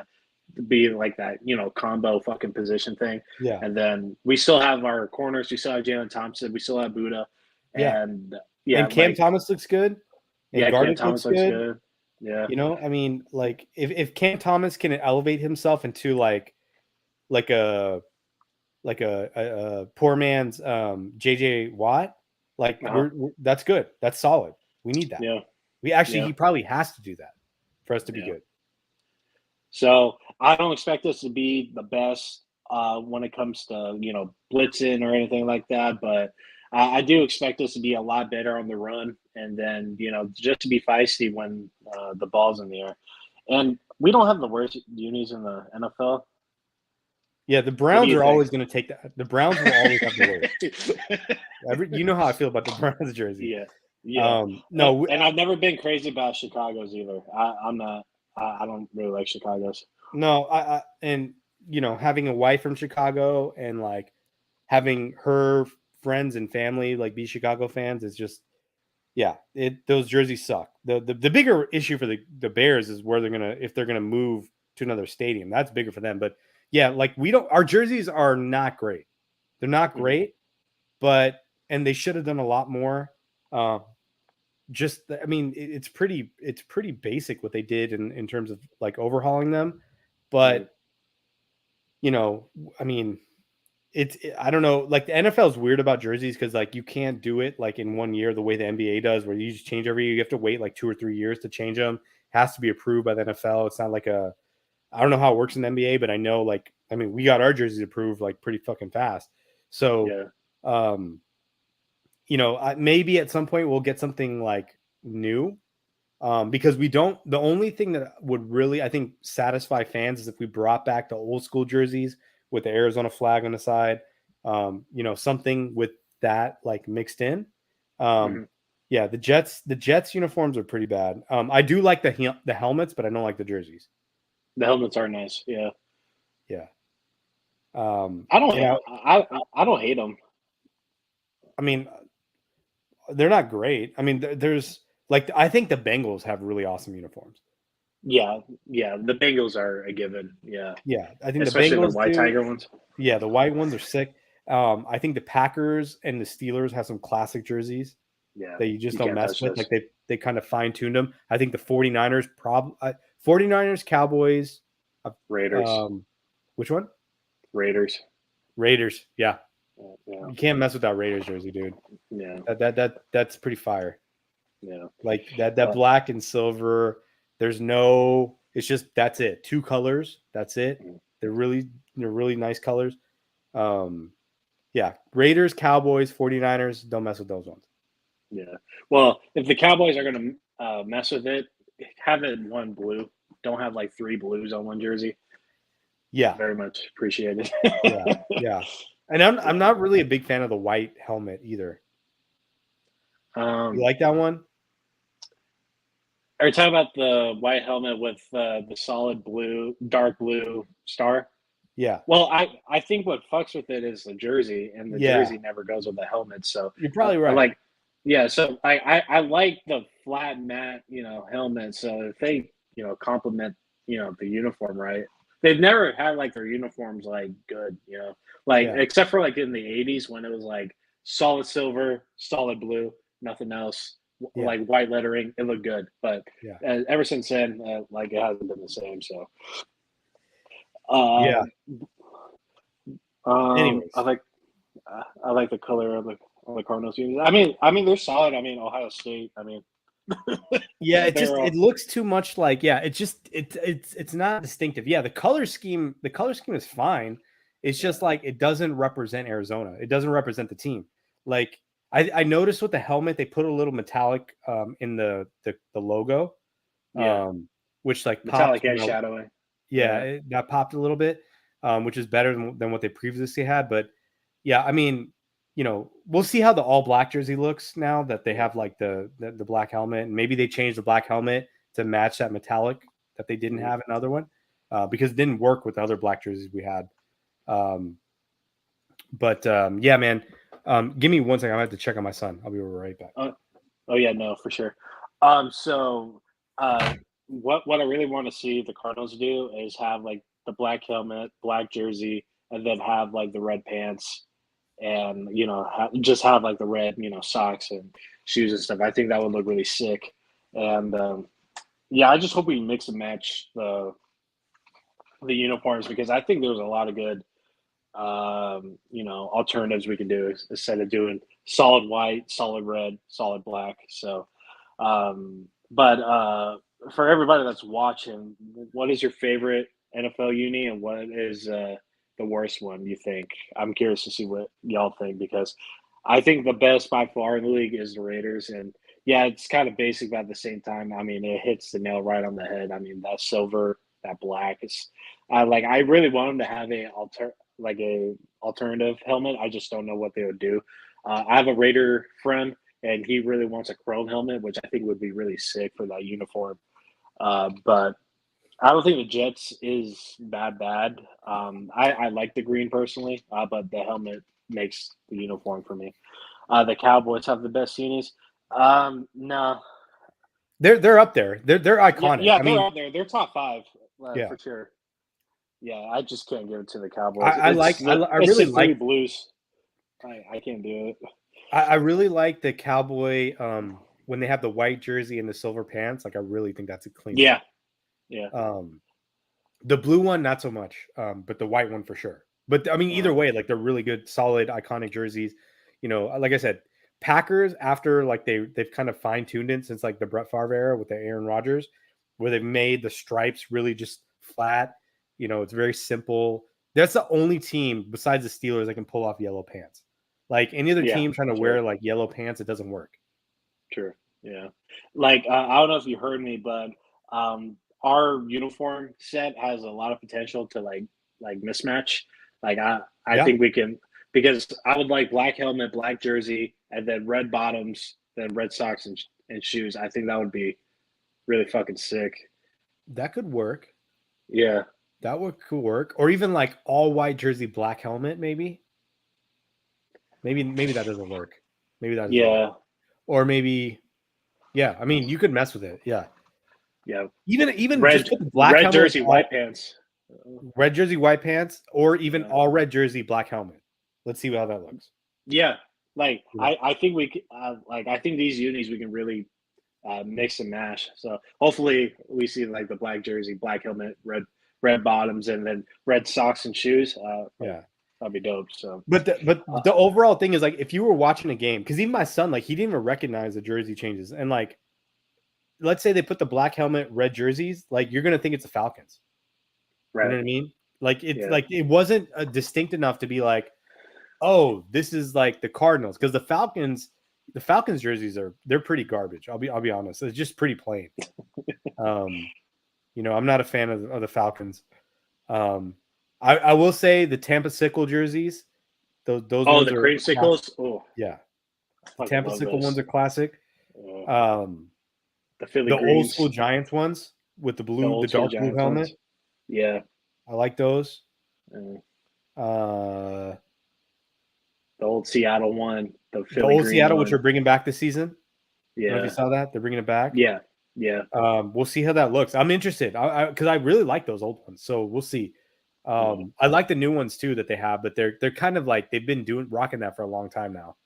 to be like that, combo fucking position thing. Yeah. And then we still have our corners. We still have Jalen Thompson. We still have Buddha. And and Cam Thomas looks good. And Cam Thomas looks good. Yeah. I mean, like if Cam Thomas can elevate himself into like a poor man's JJ Watt, like that's good. That's solid. We need that. Yeah. He probably has to do that for us to be good. So I don't expect us to be the best when it comes to blitzing or anything like that, but I do expect us to be a lot better on the run, and then just to be feisty when the ball's in the air. And we don't have the worst unis in the NFL. Yeah, the Browns are always going to take that. The Browns will always have the worst. You know how I feel about the Browns jersey. Yeah. No, and I've never been crazy about Chicago's either. I'm not. I don't really like Chicago's. No, and having a wife from Chicago and like having her friends and family like be Chicago fans is just, those jerseys suck. The bigger issue for the Bears is where if they're gonna move to another stadium. That's bigger for them. But yeah, like our jerseys are not great. They're not great, and they should have done a lot more. I mean, it's pretty basic what they did in terms of like overhauling them, but I mean, I don't know, like the NFL is weird about jerseys because like you can't do it like in 1 year the way the NBA does, where you just change every year. You have to wait like 2 or 3 years to change them. It has to be approved by the NFL. It's not like I don't know how it works in the NBA, but I know we got our jerseys approved like pretty fucking fast. So maybe at some point we'll get something like new, because the only thing that would really, I think, satisfy fans is if we brought back the old school jerseys with the Arizona flag on the side, something with that like mixed in. Yeah, the Jets uniforms are pretty bad. I do like the helmets, but I don't like the jerseys. The helmets are nice. Yeah. I don't hate them. I mean, they're not great. I mean, there's like, I think the Bengals have really awesome uniforms. Yeah. The Bengals are a given. Yeah. I think especially the Bengals, the white tiger ones. Yeah, the white ones are sick. I think the Packers and the Steelers have some classic jerseys. Yeah, that you just don't mess with. Those. Like they kind of fine tuned them. I think the 49ers 49ers, Cowboys, Raiders. Which one? Raiders. Yeah. Yeah. You can't mess with that Raiders jersey, dude. Yeah. That's pretty fire. Yeah. Like that black and silver. It's just that's it. 2 colors. That's it. They're really nice colors. Yeah. Raiders, Cowboys, 49ers, don't mess with those ones. Yeah. Well, if the Cowboys are going to mess with it, have it in one blue. Don't have like 3 blues on one jersey. Yeah. Very much appreciated. Yeah. And I'm not really a big fan of the white helmet either. You like that one? Are you talking about the white helmet with the solid blue, dark blue star? Yeah. Well, I think what fucks with it is the jersey, and the jersey never goes with the helmet. So you're probably right. So I like the flat matte, helmet. So if they, complement, the uniform right, they've never had like their uniforms like good, except for like in the 80s when it was like solid silver, solid blue, nothing else. Like white lettering, it looked good, but ever since then, like it hasn't been the same. So, Anyways, I like the color of the Cardinals unis. I mean they're solid. I mean Ohio State. I mean, it looks too much like it's not distinctive. Yeah, the color scheme is fine. It's just like it doesn't represent Arizona. It doesn't represent the team. Like I noticed with the helmet they put a little metallic in the logo, which like metallic popped, shadowing. That popped a little bit, which is better than what they previously had. But yeah, I mean, we'll see how the all black jersey looks now that they have like the black helmet, and maybe they change the black helmet to match that metallic that they didn't have in the other one, because it didn't work with the other black jerseys we had. Yeah, man. Give me 1 second. I have to check on my son. I'll be right back. Oh yeah, no, for sure. What I really want to see the Cardinals do is have like the black helmet, black jersey, and then have like the red pants, and just have like the red, socks and shoes and stuff. I think that would look really sick. And I just hope we mix and match the uniforms, because I think there's a lot of good alternatives we can do instead of doing solid white, solid red, solid black. So, for everybody that's watching, what is your favorite NFL uni, and what is the worst one you think? I'm curious to see what y'all think, because I think the best by far in the league is the Raiders, and it's kind of basic, but at the same time, I mean, it hits the nail right on the head. I mean, that silver, that black is, I really want them to have a alternative helmet. I just don't know what they would do. I have a Raider friend, and he really wants a chrome helmet, which I think would be really sick for that uniform. But I don't think the Jets is bad. I like the green personally, but the helmet makes the uniform for me. The Cowboys have the best unis. No, they're up there. They're iconic. Yeah, they're up there. They're top 5 for sure. Yeah, I just can't give it to the Cowboys. I really like blues. I can't do it. I really like the Cowboy when they have the white jersey and the silver pants. Like I really think that's a clean. Yeah. The blue one not so much, but the white one for sure. But I mean, either way, like they're really good, solid, iconic jerseys. Like I said, Packers, after like they've kind of fine tuned it since like the Brett Favre era with the Aaron Rodgers, where they've made the stripes really just flat. It's very simple. That's the only team besides the Steelers that can pull off yellow pants. Like any other team trying to wear like yellow pants, it doesn't work. True. Yeah. Like I don't know if you heard me, but our uniform set has a lot of potential to like mismatch. Like I think we can, because I would like black helmet, black jersey, and then red bottoms, then red socks and shoes. I think that would be really fucking sick. That could work. Yeah. Could work. Or even like all white jersey, black helmet, maybe. Maybe that doesn't work. Maybe that doesn't work. Or maybe, I mean, you could mess with it. Yeah. Even red, just put the black red helmet, jersey, white pants. Red jersey, white pants, or even all red jersey, black helmet. Let's see how that looks. Yeah. Like I think we could, I think these unis we can really mix and mash. So hopefully we see like the black jersey, black helmet, red bottoms, and then red socks and shoes. that'd be dope. So, but the overall thing is like if you were watching a game, because even my son, like he didn't even recognize the jersey changes, and like let's say they put the black helmet, red jerseys, like you're gonna think it's the Falcons. right? You know what I mean? Like it's like it wasn't distinct enough to be like, oh, this is like the Cardinals, because the Falcons jerseys they're pretty garbage. I'll be honest. It's just pretty plain. You know, I'm not a fan of the Falcons. I will say the Tampa Sickle jerseys, those ones the are creamsicles. Oh, yeah. The Tampa Sickle ones are classic. The Philly the greens. old school Giants ones with the dark blue helmet. Ones. Yeah, I like those. The old Seattle one, the old Seattle, which we're bringing back this season. Yeah, I don't know if you saw that. They're bringing it back. Yeah. We'll see how that looks. I'm interested because I really like those old ones. So we'll see. I like the new ones too that they have, but they're kind of like they've been rocking that for a long time now.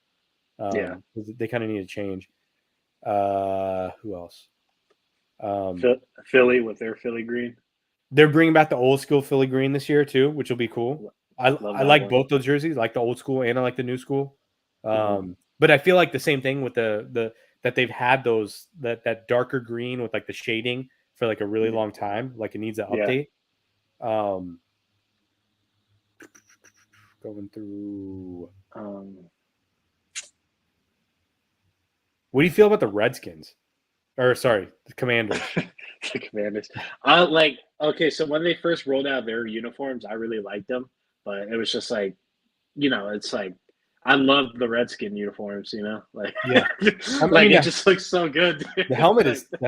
They kind of need to change. Who else? Philly with their Philly green. They're bringing back the old school Philly green this year too, which will be cool. I like both those jerseys, like the old school and I like the new school. But I feel like the same thing with the that they've had those that darker green with like the shading for like a really long time. Like it needs an update. Going through. What do you feel about the Redskins? Or sorry, the Commanders. The Commanders. Okay, so when they first rolled out their uniforms, I really liked them, but it was just like, you know, it's like I love the Redskin uniforms, you know, like it just looks so good. The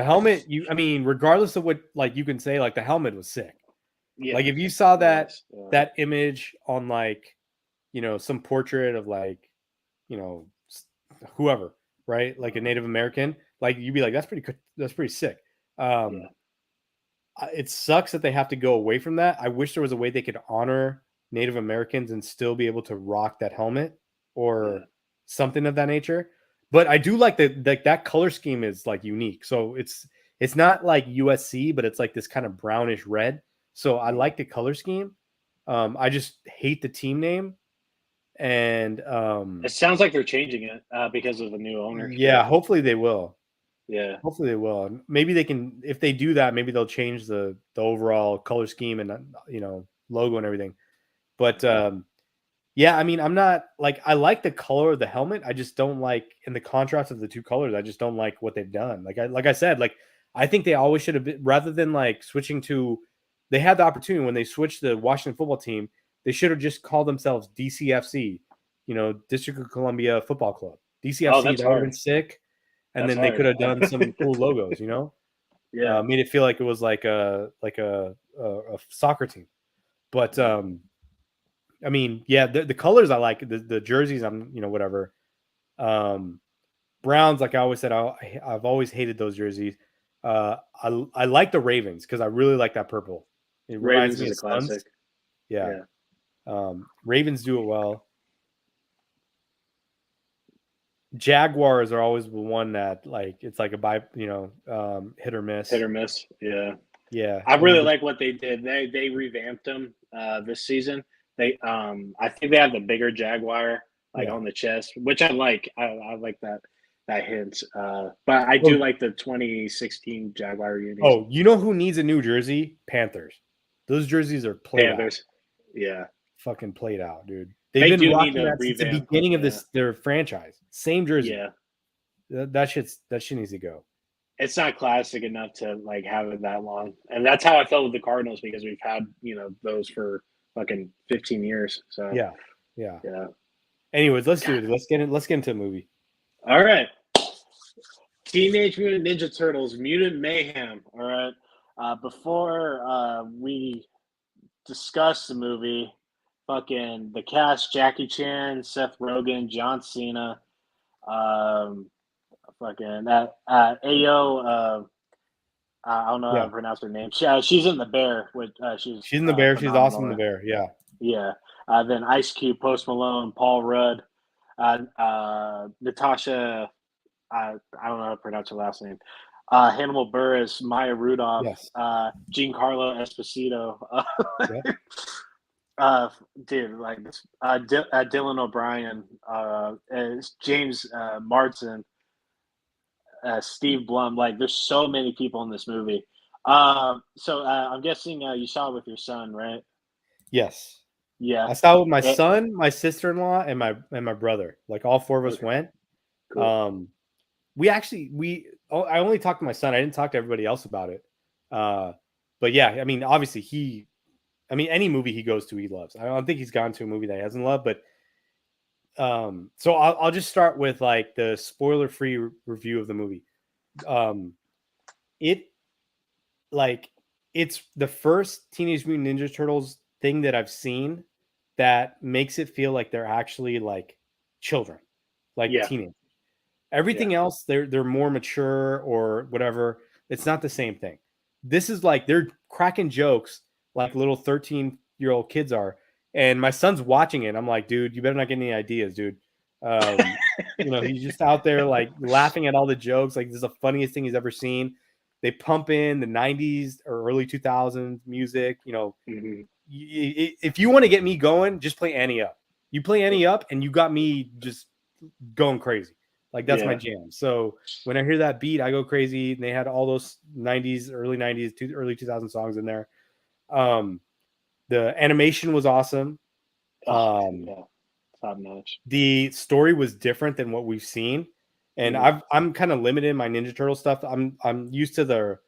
helmet. I mean, regardless of what, like you can say, like the helmet was sick. Yeah. Like if you saw that image on like, you know, some portrait of like, you know, whoever, right? Like a Native American, like you'd be like, that's pretty sick. It sucks that they have to go away from that. I wish there was a way they could honor Native Americans and still be able to rock that helmet or something of that nature. But I do like that color scheme is like unique. So it's not like USC, but it's like this kind of brownish red. So I like the color scheme. I just hate the team name. And it sounds like they're changing it because of the new owner. Yeah, hopefully they will. Yeah, hopefully they will. Maybe they can. If they do that, maybe they'll change the overall color scheme and logo and everything. But yeah, I mean, I'm not like I like the color of the helmet. I just don't like in the contrast of the two colors. I just don't like what they've done. Like I said, like I think they always should have been, rather than like switching to. They had the opportunity when they switched the Washington football team. They should have just called themselves DCFC, District of Columbia Football Club. DCFC, that would have been sick. And then they could have done some cool logos, Yeah. Made it feel like it was like a soccer team. But I mean, yeah, the colors I like, the jerseys, I'm whatever. Browns, like I always said, I've always hated those jerseys. I like the Ravens because I really like that purple. It reminds me of a classic. Yeah. Ravens do it well. Jaguars are always the one that like it's like a hit or miss. Hit or miss, yeah. Yeah. I really like what they did. They revamped them this season. They I think they have the bigger Jaguar on the chest, which I like. I like that hint. But I do like the 2016 Jaguar unis. Oh, you know who needs a new jersey? Panthers. Those jerseys are played out. Yeah. Fucking played out, dude. They've been rocking that since the beginning of their franchise. Same jersey. Yeah. That shit needs to go. It's not classic enough to like have it that long. And that's how I felt with the Cardinals because we've had, those for fucking 15 years. So yeah. Anyways, let's do it. Let's get into the movie. All right. Teenage Mutant Ninja Turtles, Mutant Mayhem. All right. Before we discuss the movie, fucking the cast: Jackie Chan, Seth Rogen, John Cena, fucking that Ayo. I don't know how to pronounce her name. She's in the Bear. She's in the Bear. She's awesome in the Bear. Yeah. Yeah. Then Ice Cube, Post Malone, Paul Rudd, Natasha. I don't know how to pronounce her last name. Hannibal Buress, Maya Rudolph, yes. Giancarlo Esposito. Dude, like this, Dylan O'Brien, James Marsden, Steve Blum. Like, there's so many people in this movie. I'm guessing you saw it with your son, right? Yes. Yeah. I saw it with my It, son, my sister-in-law, and my brother. Like all four of us okay. went. Cool. I only talked to my son. I didn't talk to everybody else about it. But yeah, I mean, obviously any movie he goes to, he loves. I don't think he's gone to a movie that he hasn't loved, but so I'll just start with like the spoiler-free review of the movie. It like it's the first Teenage Mutant Ninja Turtles thing that I've seen that makes it feel like they're actually like children, like Yeah. teenagers. Everything else, they're more mature or whatever. It's not the same thing. This is like they're cracking jokes like little 13-year-old kids are. And my son's watching it. I'm like, dude, you better not get any ideas, dude. He's just out there like laughing at all the jokes. Like, this is the funniest thing he's ever seen. They pump in the 90s or early 2000s music. Mm-hmm. If you want to get me going, just play Annie Up. You play Annie Up, and you got me just going crazy. Like, that's my jam. So when I hear that beat, I go crazy. And they had all those 90s, early 90s, early 2000 songs in there. The animation was awesome. Top notch. The story was different than what we've seen. And I'm kind of limited in my Ninja Turtle stuff. I'm used to the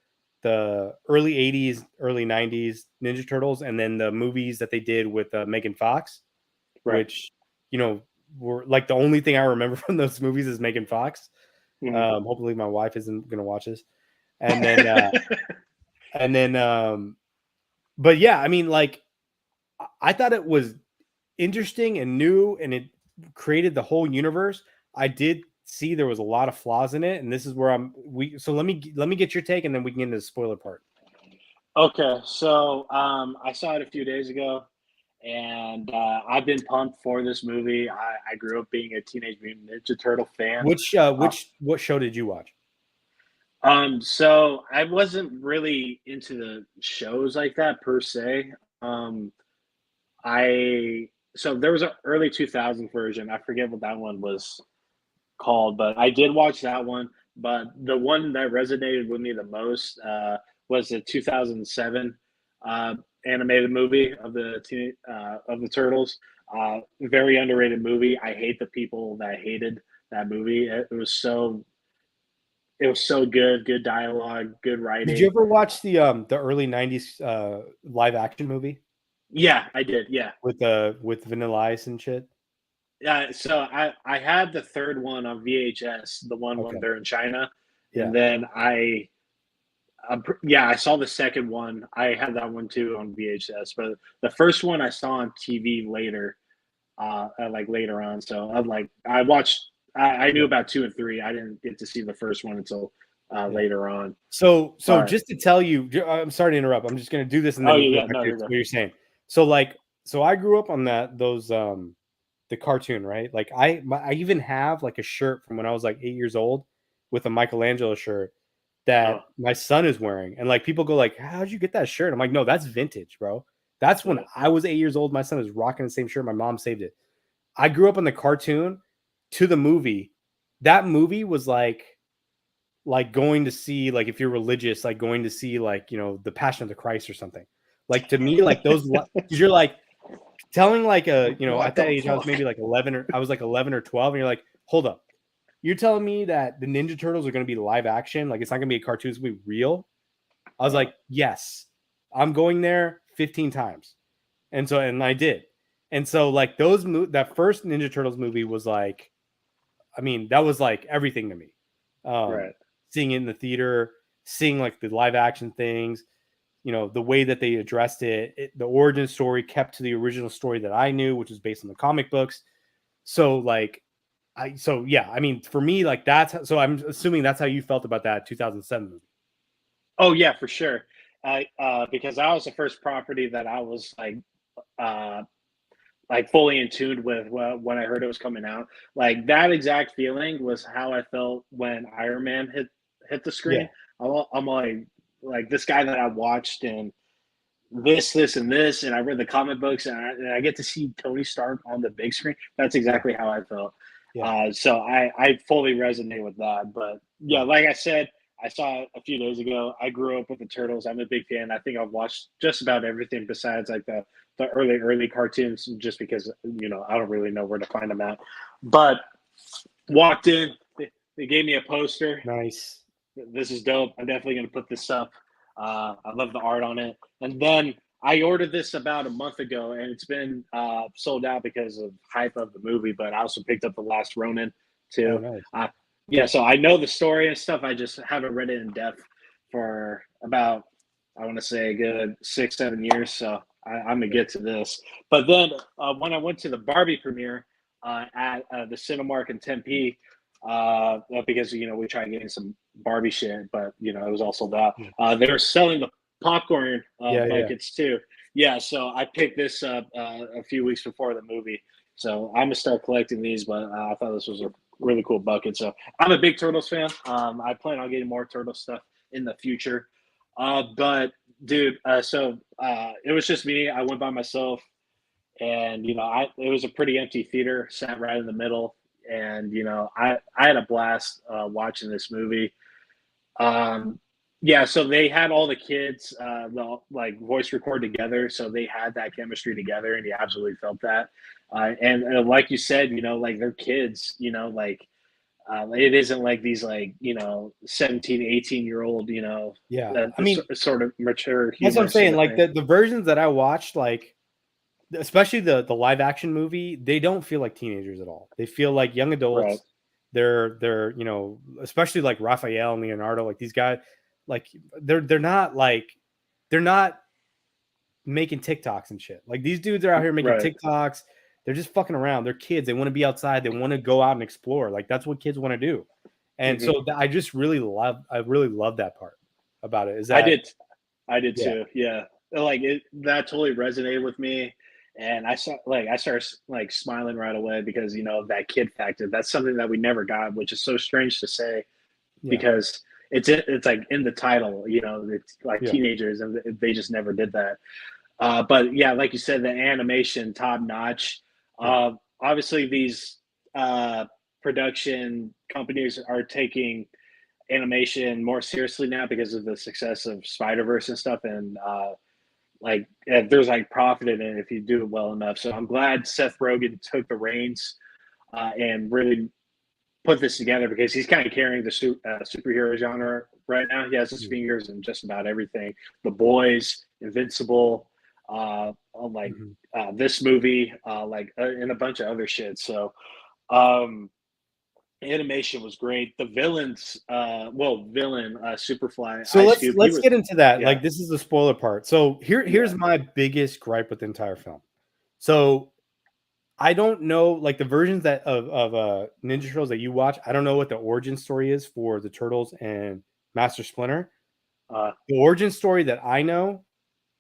early 80s, early 90s Ninja Turtles, and then the movies that they did with Megan Fox, which, were like the only thing I remember from those movies is Megan Fox. Hopefully my wife isn't going to watch this. And then, but yeah, I mean, like, I thought it was interesting and new, and it created the whole universe. I did see there was a lot of flaws in it, and this is where so let me get your take, and then we can get into the spoiler part. Okay, so I saw it a few days ago, and I've been pumped for this movie. I grew up being a Teenage Mutant Ninja Turtle fan. What show did you watch? So I wasn't really into the shows like that per se. So there was an early 2000 version. I forget what that one was called, but I did watch that one. But the one that resonated with me the most was the 2007 animated movie of the Turtles. Very underrated movie. I hate the people that hated that movie. It was so good. Good dialogue, good writing. Did you ever watch the early 90s live action movie? Yeah, I did. Yeah, with Vanilla Ice and shit. Yeah, so I had the third one on VHS, the one when they're in China, and then I saw the second one. I had that one too on VHS, but the first one I saw on TV later, like later on. So I watched. I knew about 2 and 3. I didn't get to see the first one until later on. So just to tell you, I'm sorry to interrupt. I'm just going to do this and then what you're saying. So I grew up on those the cartoon, right? Like I even have like a shirt from when I was like 8 years old with a Michelangelo shirt that my son is wearing, and like people go like, "How'd you get that shirt?" I'm like, "No, that's vintage, bro. That's when I was 8 years old. My son is rocking the same shirt. My mom saved it. I grew up on the cartoon to the movie. That movie was like going to see, like, if you're religious, like going to see like, the Passion of the Christ or something. Like, to me, like those, because you're like telling like at that age I was maybe like 11 or 12, and you're like, hold up, you're telling me that the Ninja Turtles are going to be live action? Like, it's not going to be a cartoon, it's going to be real? I was like, yes, I'm going there 15 times. And I did. And so like that first Ninja Turtles movie was like, I mean, that was like everything to me. Seeing it in the theater, seeing like the live action things, the way that they addressed it, the origin story kept to the original story that I knew, which was based on the comic books. So like, I mean, for me, like so I'm assuming that's how you felt about that 2007 movie. Oh yeah, for sure. Because that was the first property that I was like fully in tune with when I heard it was coming out. Like, that exact feeling was how I felt when Iron Man hit the screen. I'm like this guy that I watched and this, and this, and I read the comic books, and I get to see Tony Stark on the big screen. That's exactly how I felt. Yeah. So I fully resonate with that. But yeah, like I said, I saw it a few days ago. I grew up with the Turtles. I'm a big fan. I think I've watched just about everything besides like the early cartoons, just because I don't really know where to find them at. But walked in, they gave me a poster. Nice. This is dope. I'm definitely gonna put this up. I love the art on it. And then I ordered this about a month ago, and it's been sold out because of hype of the movie. But I also picked up The Last Ronin Oh, too. nice. Yeah, so I know the story and stuff. I just haven't read it in depth for about, I want to say, a good 6-7 years. So I'm gonna get to this. But then when I went to the Barbie premiere at the Cinemark in Tempe, because we tried getting some Barbie shit, but it was all sold out. They were selling the popcorn buckets too. Yeah, so I picked this up a few weeks before the movie. So I'm gonna start collecting these, but I thought this was a really cool bucket. So I'm a big Turtles fan. I plan on getting more Turtle stuff in the future. But dude, so it was just me. I went by myself, and it was a pretty empty theater, sat right in the middle, and I had a blast watching this movie. Yeah, so they had all the kids like voice record together, so they had that chemistry together, and you absolutely felt that. And like you said, like they're kids, like it isn't like these 17, 18-year-old, I mean, sort of mature humor. that's what I'm saying. Like thing. the versions that I watched, like especially the live action movie, they don't feel like teenagers at all. They feel like young adults. Right. They're especially like Raphael and Leonardo, like these guys, like they're not making TikToks and shit. Like these dudes are out here making TikToks. They're just fucking around. They're kids. They want to be outside. They want to go out and explore. Like that's what kids want to do. And so I really love that part about it. Is that I did too. Yeah. Like that totally resonated with me. And I started like smiling right away because, that kid factor, that's something that we never got, which is so strange to say because it's like in the title, it's like teenagers and they just never did that. But yeah, like you said, the animation top notch. Obviously these production companies are taking animation more seriously now because of the success of Spider-Verse and stuff. And there's like profit in it if you do it well enough. So I'm glad Seth Rogen took the reins and really put this together because he's kind of carrying the superhero genre right now. He has his fingers in just about everything. The Boys, Invincible, this movie, and a bunch of other shit. So animation was great. The villains, Superfly. So let's get into that. Yeah. Like this is the spoiler part. So here's my biggest gripe with the entire film. So I don't know, like the versions that of Ninja Turtles that you watch. I don't know what the origin story is for the Turtles and Master Splinter. The origin story that I know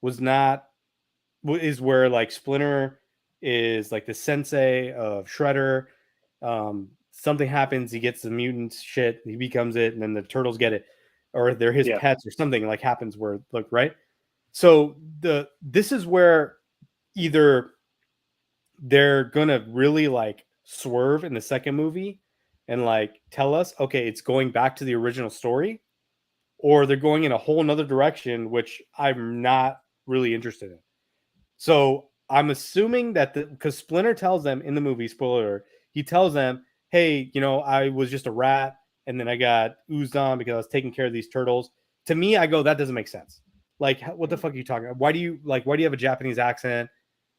is where like Splinter is like the sensei of Shredder. Something happens, he gets the mutant shit, he becomes it, and then the Turtles get it, or they're his pets, or something like happens where right. So this is where either they're gonna really like swerve in the second movie and like tell us, okay, it's going back to the original story, or they're going in a whole nother direction, which I'm not really interested in. So I'm assuming that because Splinter tells them in the movie, spoiler, he tells them, hey, I was just a rat and then I got oozed on because I was taking care of these turtles. To me, I go, that doesn't make sense. Like, what the fuck are you talking about? Why do you have a Japanese accent?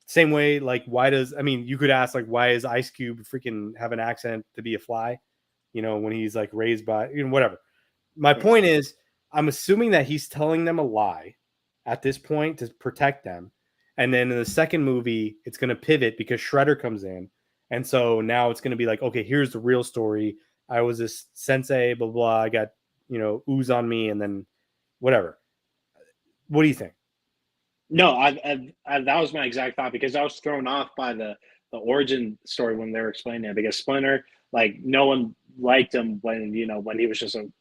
Same way, like, you could ask, like, why is Ice Cube freaking have an accent to be a fly? When he's like raised by, whatever. My point is, I'm assuming that he's telling them a lie at this point to protect them. And then in the second movie, it's going to pivot because Shredder comes in. And so now it's going to be like, okay, here's the real story. I was this sensei, blah, blah. I got, ooze on me and then whatever. What do you think? No, I that was my exact thought because I was thrown off by the origin story when they were explaining it because Splinter, like no one liked him when he was just a,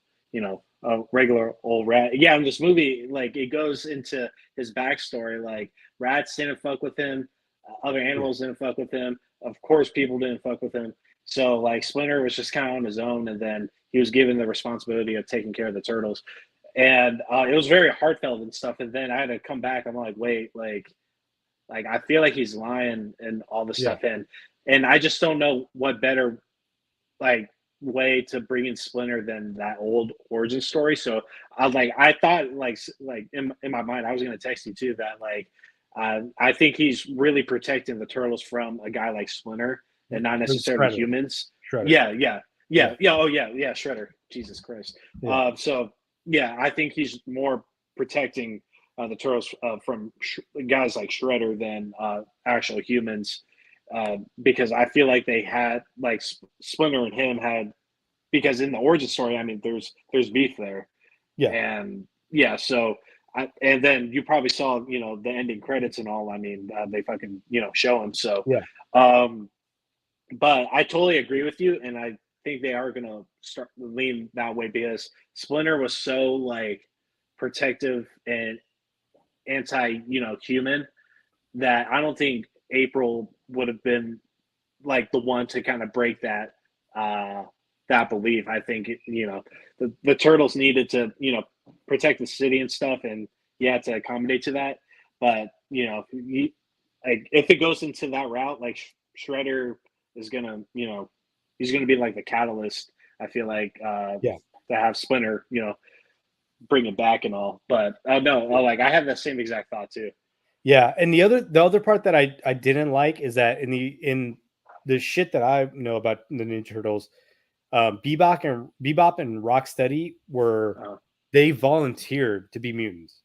a regular old rat. Yeah, in this movie, like it goes into his backstory. Like rats didn't fuck with him, other animals didn't fuck with him. Of course, people didn't fuck with him. So like Splinter was just kind of on his own, and then he was given the responsibility of taking care of the turtles, and it was very heartfelt and stuff. And then I had to come back. I'm like, wait, like I feel like he's lying and all this stuff, and I just don't know what better like way to bring in Splinter than that old origin story. So I thought like in my mind I was gonna text you too that like I think he's really protecting the turtles from a guy like Splinter and not necessarily humans. Shredder. Yeah. Oh yeah, Shredder. Jesus Christ. Yeah. So yeah, I think he's more protecting the turtles from guys like Shredder than actual humans. Because I feel like they had like Splinter and him had because in the origin story, I mean, there's beef there, and so and then you probably saw the ending credits and all. I mean, they fucking show him. So but I totally agree with you, and I think they are gonna start lean that way because Splinter was so like protective and anti human that I don't think April would have been like the one to kind of break that that belief. I think the turtles needed to protect the city and stuff, and you had to accommodate to that. But like if it goes into that route, like Shredder is gonna he's gonna be like the catalyst. I feel like to have Splinter bring it back and all. But no, like I have that same exact thought too. Yeah, and the other part that I didn't like is that in the shit that I know about the Ninja Turtles, Bebop and Rocksteady were they volunteered to be mutants.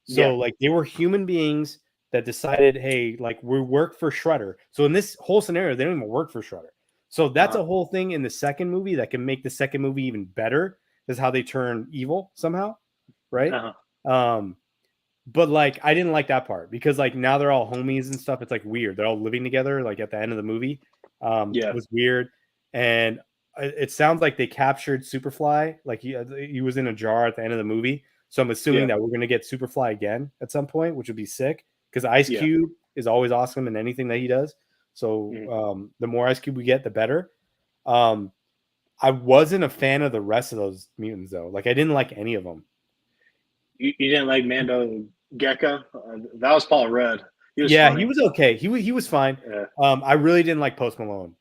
So like they were human beings that decided, hey, like we work for Shredder. So in this whole scenario, they don't even work for Shredder. So that's a whole thing in the second movie that can make the second movie even better. Is how they turn evil somehow, right? But like I didn't like that part because like now they're all homies and stuff. It's like weird. They're all living together. Like at the end of the movie, it was weird. And it sounds like they captured Superfly. Like he was in a jar at the end of the movie. So I'm assuming that we're gonna get Superfly again at some point, which would be sick because Ice Cube is always awesome in anything that he does. So the more Ice Cube we get, the better. I wasn't a fan of the rest of those mutants though. Like I didn't like any of them. You didn't like Mando Gecko? That was Paul Rudd. He was okay. He was fine. Yeah. I really didn't like Post Malone.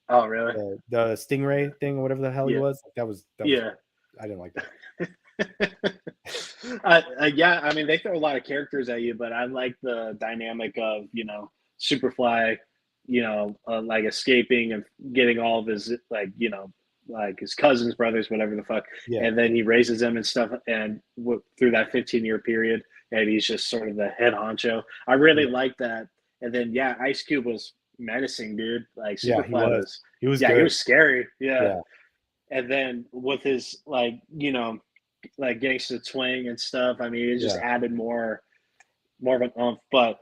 Oh, really? The Stingray thing or whatever the hell he was. That was I didn't like that. I mean, they throw a lot of characters at you, but I like the dynamic of Superfly, like escaping and getting all of his like his cousins, brothers, whatever the fuck, and then he raises them and stuff, and through that 15-year period, and he's just sort of the head honcho. I really like that. And then Ice Cube was menacing, dude. Like Superfly he was he was scary. And then with his like gangster twang and stuff, I mean, it just added more of an oomph. But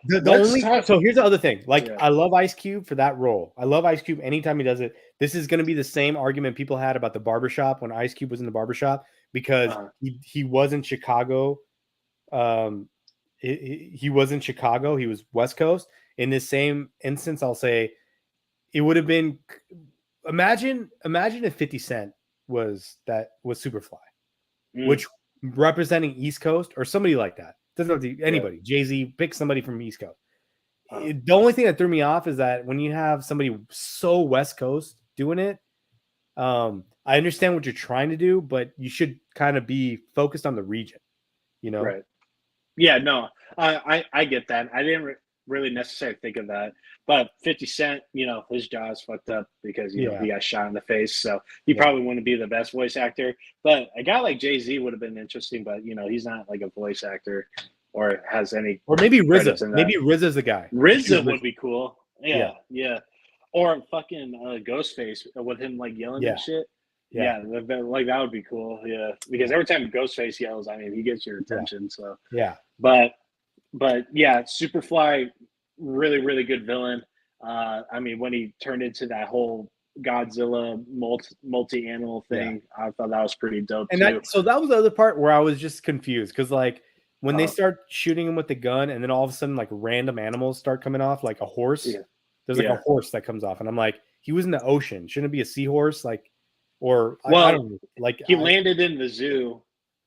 so here's the other thing. Like I love Ice Cube for that role. I love Ice Cube anytime he does it. This is going to be the same argument people had about the barbershop when Ice Cube was in the barbershop because he was in Chicago. He was in Chicago. He was West Coast. In this same instance, I'll say it would have been. Imagine if 50 Cent was Superfly, which representing East Coast or somebody like that. Doesn't have to be anybody. Jay-Z, pick somebody from East Coast. The only thing that threw me off is that when you have somebody so West Coast doing it, I understand what you're trying to do, but you should kind of be focused on the region, Right. Yeah, no, I get that. I didn't really necessarily think of that. But 50 Cent, his jaw's fucked up because, he got shot in the face. So he probably wouldn't be the best voice actor. But a guy like Jay-Z would have been interesting, but, he's not like a voice actor or has any. Or maybe RZA. Maybe RZA's the guy. RZA would be cool. Yeah. Or fucking Ghostface with him like yelling and shit. Yeah, like that would be cool. Yeah, because every time Ghostface yells, I mean, he gets your attention. So but yeah, Superfly, really, really good villain. I mean, when he turned into that whole Godzilla multi animal thing. I thought that was pretty dope too. So that was the other part where I was just confused because like when they start shooting him with the gun and then all of a sudden like random animals start coming off, like a horse. Yeah. There's like a horse that comes off, and I'm like, he was in the ocean. Shouldn't it be a seahorse? Like, or well, I don't know. Like he landed in the zoo,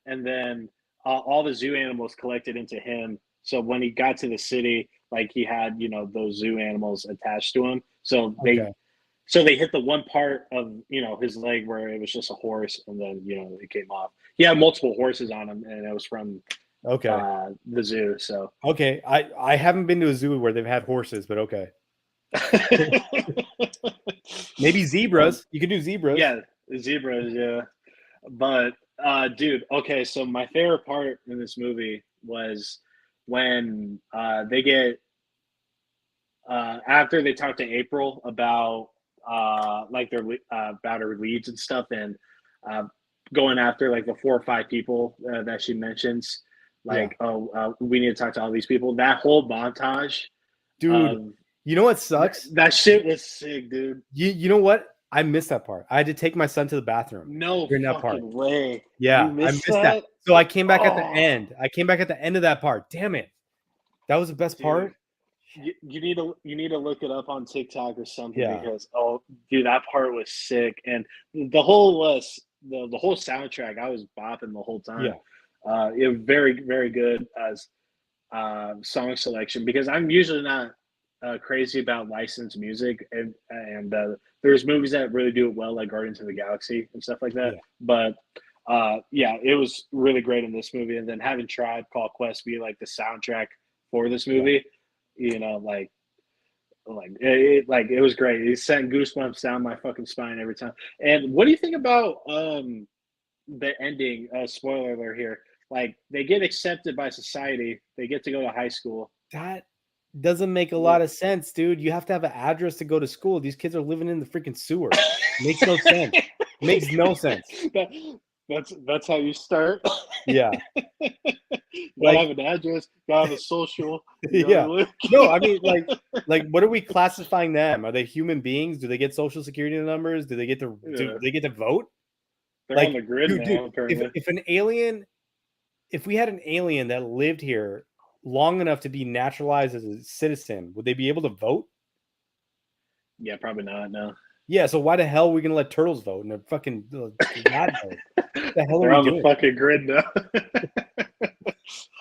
and then all the zoo animals collected into him. So when he got to the city, like he had those zoo animals attached to him. So they hit the one part of his leg where it was just a horse, and then it came off. He had multiple horses on him, and it was from the zoo. So I haven't been to a zoo where they've had horses, but okay. Maybe zebras. You could do zebras. Yeah, zebras. Yeah, but dude, okay. So my favorite part in this movie was when they get after they talk to April about like their about her leads and stuff, and going after like the 4 or 5 people that she mentions. Like, we need to talk to all these people. That whole montage, dude. You know what sucks? That shit was sick, dude. You know what? I missed that part. I had to take my son to the bathroom. No during that fucking part. way. Yeah, I missed that. So I came back at the end. I came back at the end of that part. Damn it. That was the best part. You need to look it up on TikTok or something because dude, that part was sick. And the whole the whole soundtrack, I was bopping the whole time. Yeah. It was very, very good as song selection because I'm usually not crazy about licensed music, and there's movies that really do it well, like Guardians of the Galaxy and stuff like that. Yeah. But it was really great in this movie, and then having Tribe Called Quest be like the soundtrack for this movie, it was great. It sent goosebumps down my fucking spine every time. And what do you think about the ending? Spoiler alert here. Like they get accepted by society, they get to go to high school. That doesn't make a lot of sense, dude. You have to have an address to go to school. These kids are living in the freaking sewer. Makes no sense. Makes no sense. That's how you start. Yeah. Gotta have an address, gotta have a social. Yeah. No, I mean like what are we classifying them? Are they human beings? Do they get social security numbers? Do they get to do they get to vote? They're on the grid now, apparently. If we had an alien that lived here long enough to be naturalized as a citizen, would they be able to vote? Yeah, probably not. No. Yeah, so why the hell are we gonna let turtles vote and they're fucking not vote? What the hell they're are we on doing? The fucking grid now.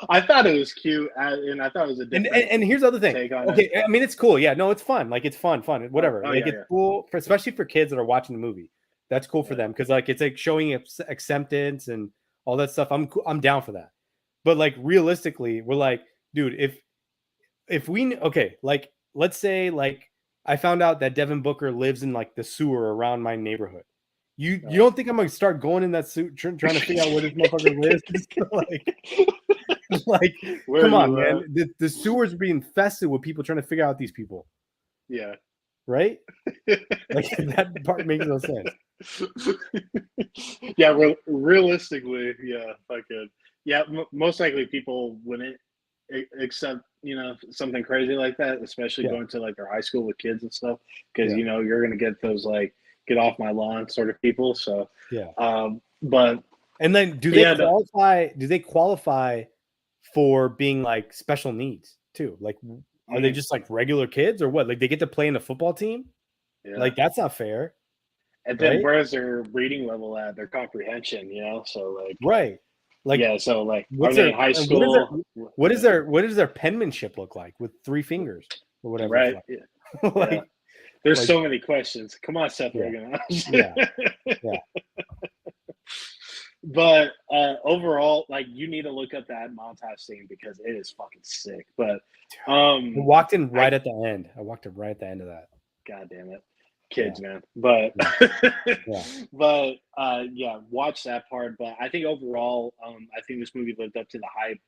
I thought it was cute, and I thought it was a different. And here's the other thing. Okay, I mean it's cool. Yeah, no, it's fun. Like it's fun, whatever. It's cool, especially for kids that are watching the movie. That's cool for them because like it's like showing acceptance and all that stuff. I'm down for that. But like realistically, we're like, dude, if we like let's say like I found out that Devin Booker lives in like the sewer around my neighborhood. You don't think I'm gonna start going in that suit trying to figure out where this motherfucker lives? like come on, man. The sewer's being infested with people trying to figure out these people. Yeah. Right? Like that part makes no sense. Yeah, realistically, yeah, fucking yeah. Most likely, people wouldn't accept something crazy like that, especially going to like their high school with kids and stuff, because you're gonna get those like get off my lawn sort of people. So but and then do they qualify? Do they qualify for being like special needs too? Like, are they just like regular kids or what? Like they get to play in the football team? Yeah. Like that's not fair. And then where's their reading level at? Their comprehension, so like right. Like so like are they in high school? What does their penmanship look like with 3 fingers or whatever? Right. Like, like there's so many questions. Come on, Seth Rogen. Yeah. But overall, like you need to look up that montage scene because it is fucking sick. But I walked in right at the end. I walked in right at the end of that. God damn it. Kids, man. But but watch that part. But I think overall, I think this movie lived up to the hype.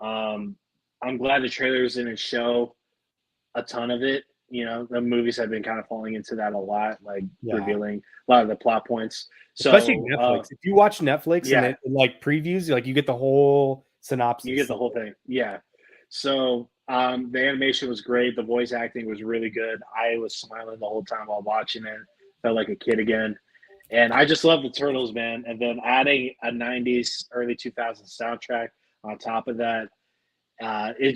I'm glad the trailers didn't show a ton of it. The movies have been kind of falling into that a lot, like revealing a lot of the plot points. Especially Netflix. If you watch Netflix and it like previews, like you get the whole synopsis. You get the whole thing. Yeah. So the animation was great. The voice acting was really good. I was smiling the whole time while watching it. felt like a kid again. And I just love the Turtles, man. And then adding a 90s, early 2000s soundtrack on top of that, it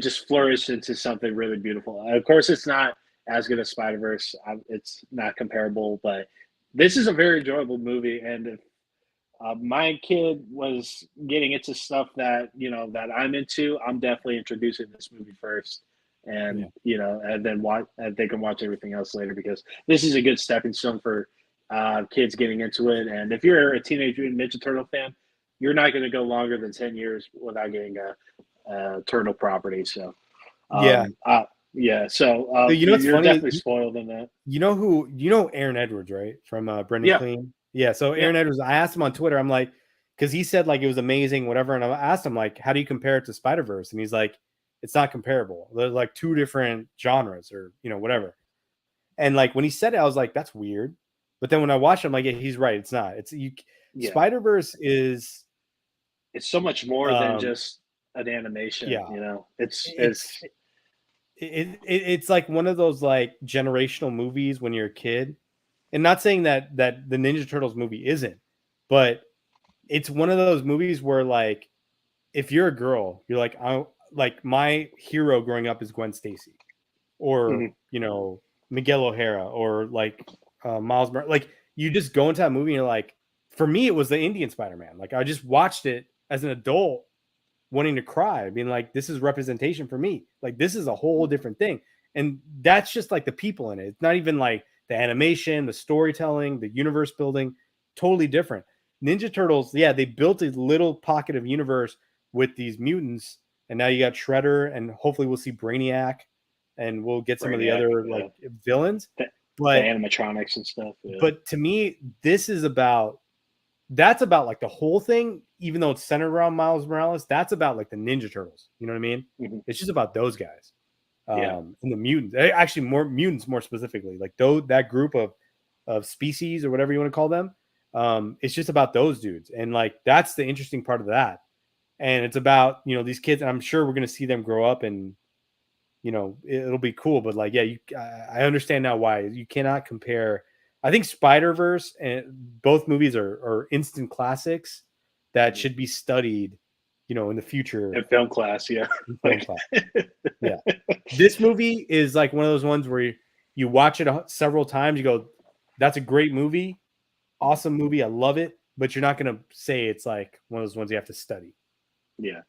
just flourished into something really beautiful. Of course, it's not as good as Spider-Verse. It's not comparable, but this is a very enjoyable movie. And if my kid was getting into stuff that that I'm into, I'm definitely introducing this movie first, and and then and they can watch everything else later, because this is a good stepping stone for kids getting into it. And if you're a Teenage Mutant Ninja Turtle fan, you're not going to go longer than 10 years without getting a turtle property. So so you're funny? definitely spoiled in that. You know Aaron Edwards, right? From Brendan Yeah. Clean. Yeah. So Aaron Edwards, I asked him on Twitter, I'm like, because he said like it was amazing, whatever. And I asked him like, how do you compare it to Spider-Verse? And he's like, it's not comparable. They're like two different genres, or whatever. And like when he said it, I was like, that's weird. But then when I watched him, like, yeah, he's right. It's not. Spider-Verse is. It's so much more than just an animation. Yeah. It's like one of those like generational movies when you're a kid. And not saying that the Ninja Turtles movie isn't, but it's one of those movies where like if you're a girl, you're like, like my hero growing up is Gwen Stacy, or Miguel O'Hara, or like Miles Morales. Like you just go into that movie and you're like, for me it was the Indian Spider-Man. Like I just watched it as an adult wanting to cry, being like, this is representation for me. Like this is a whole different thing. And that's just like the people in it. It's not even like the animation, the storytelling, the universe building, totally different. Ninja Turtles, yeah, they built a little pocket of universe with these mutants, and now you got Shredder, and hopefully we'll see Brainiac, and we'll get some of the other like villains. The animatronics and stuff. Yeah. But to me, that's about like the whole thing, even though it's centered around Miles Morales. That's about like the Ninja Turtles. You know what I mean? Mm-hmm. It's just about those guys. And the mutants, actually more mutants, more specifically, like that group of species or whatever you want to call them. It's just about those dudes. And like, that's the interesting part of that. And it's about, these kids, and I'm sure we're going to see them grow up, and, it'll be cool. But like, I understand now why you cannot compare. I think Spider-Verse and both movies are instant classics that should be studied, in the future. In film class, yeah. Yeah. This movie is like one of those ones where you watch it several times. You go, that's a great movie. Awesome movie. I love it. But you're not going to say it's like one of those ones you have to study. Yeah.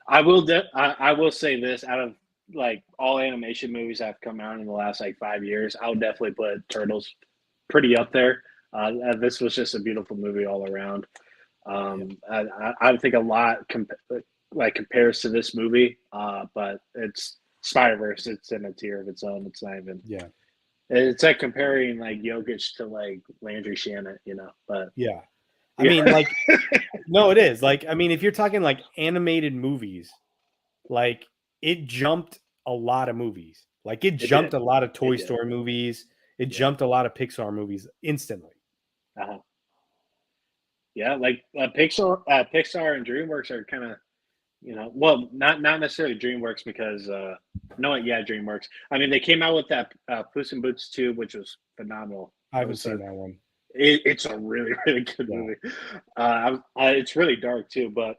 I will say this, out of like all animation movies that have come out in the last like 5 years, I would definitely put Turtles pretty up there. This was just a beautiful movie all around. I think a lot compares to this movie, but it's Spider-Verse. It's in a tier of its own. It's not even. Yeah. It's like comparing like Jokic to like Landry Shamet, But yeah, I mean, like, no, it is like, I mean, if you're talking like animated movies, like it jumped a lot of movies. Like it jumped a lot of Toy Story movies. It jumped a lot of Pixar movies instantly. Yeah, like Pixar and DreamWorks are kind of, well, not necessarily DreamWorks, because DreamWorks. I mean, they came out with that Puss in Boots 2, which was phenomenal. I haven't seen that one. It's a really, really good movie. It's really dark too, but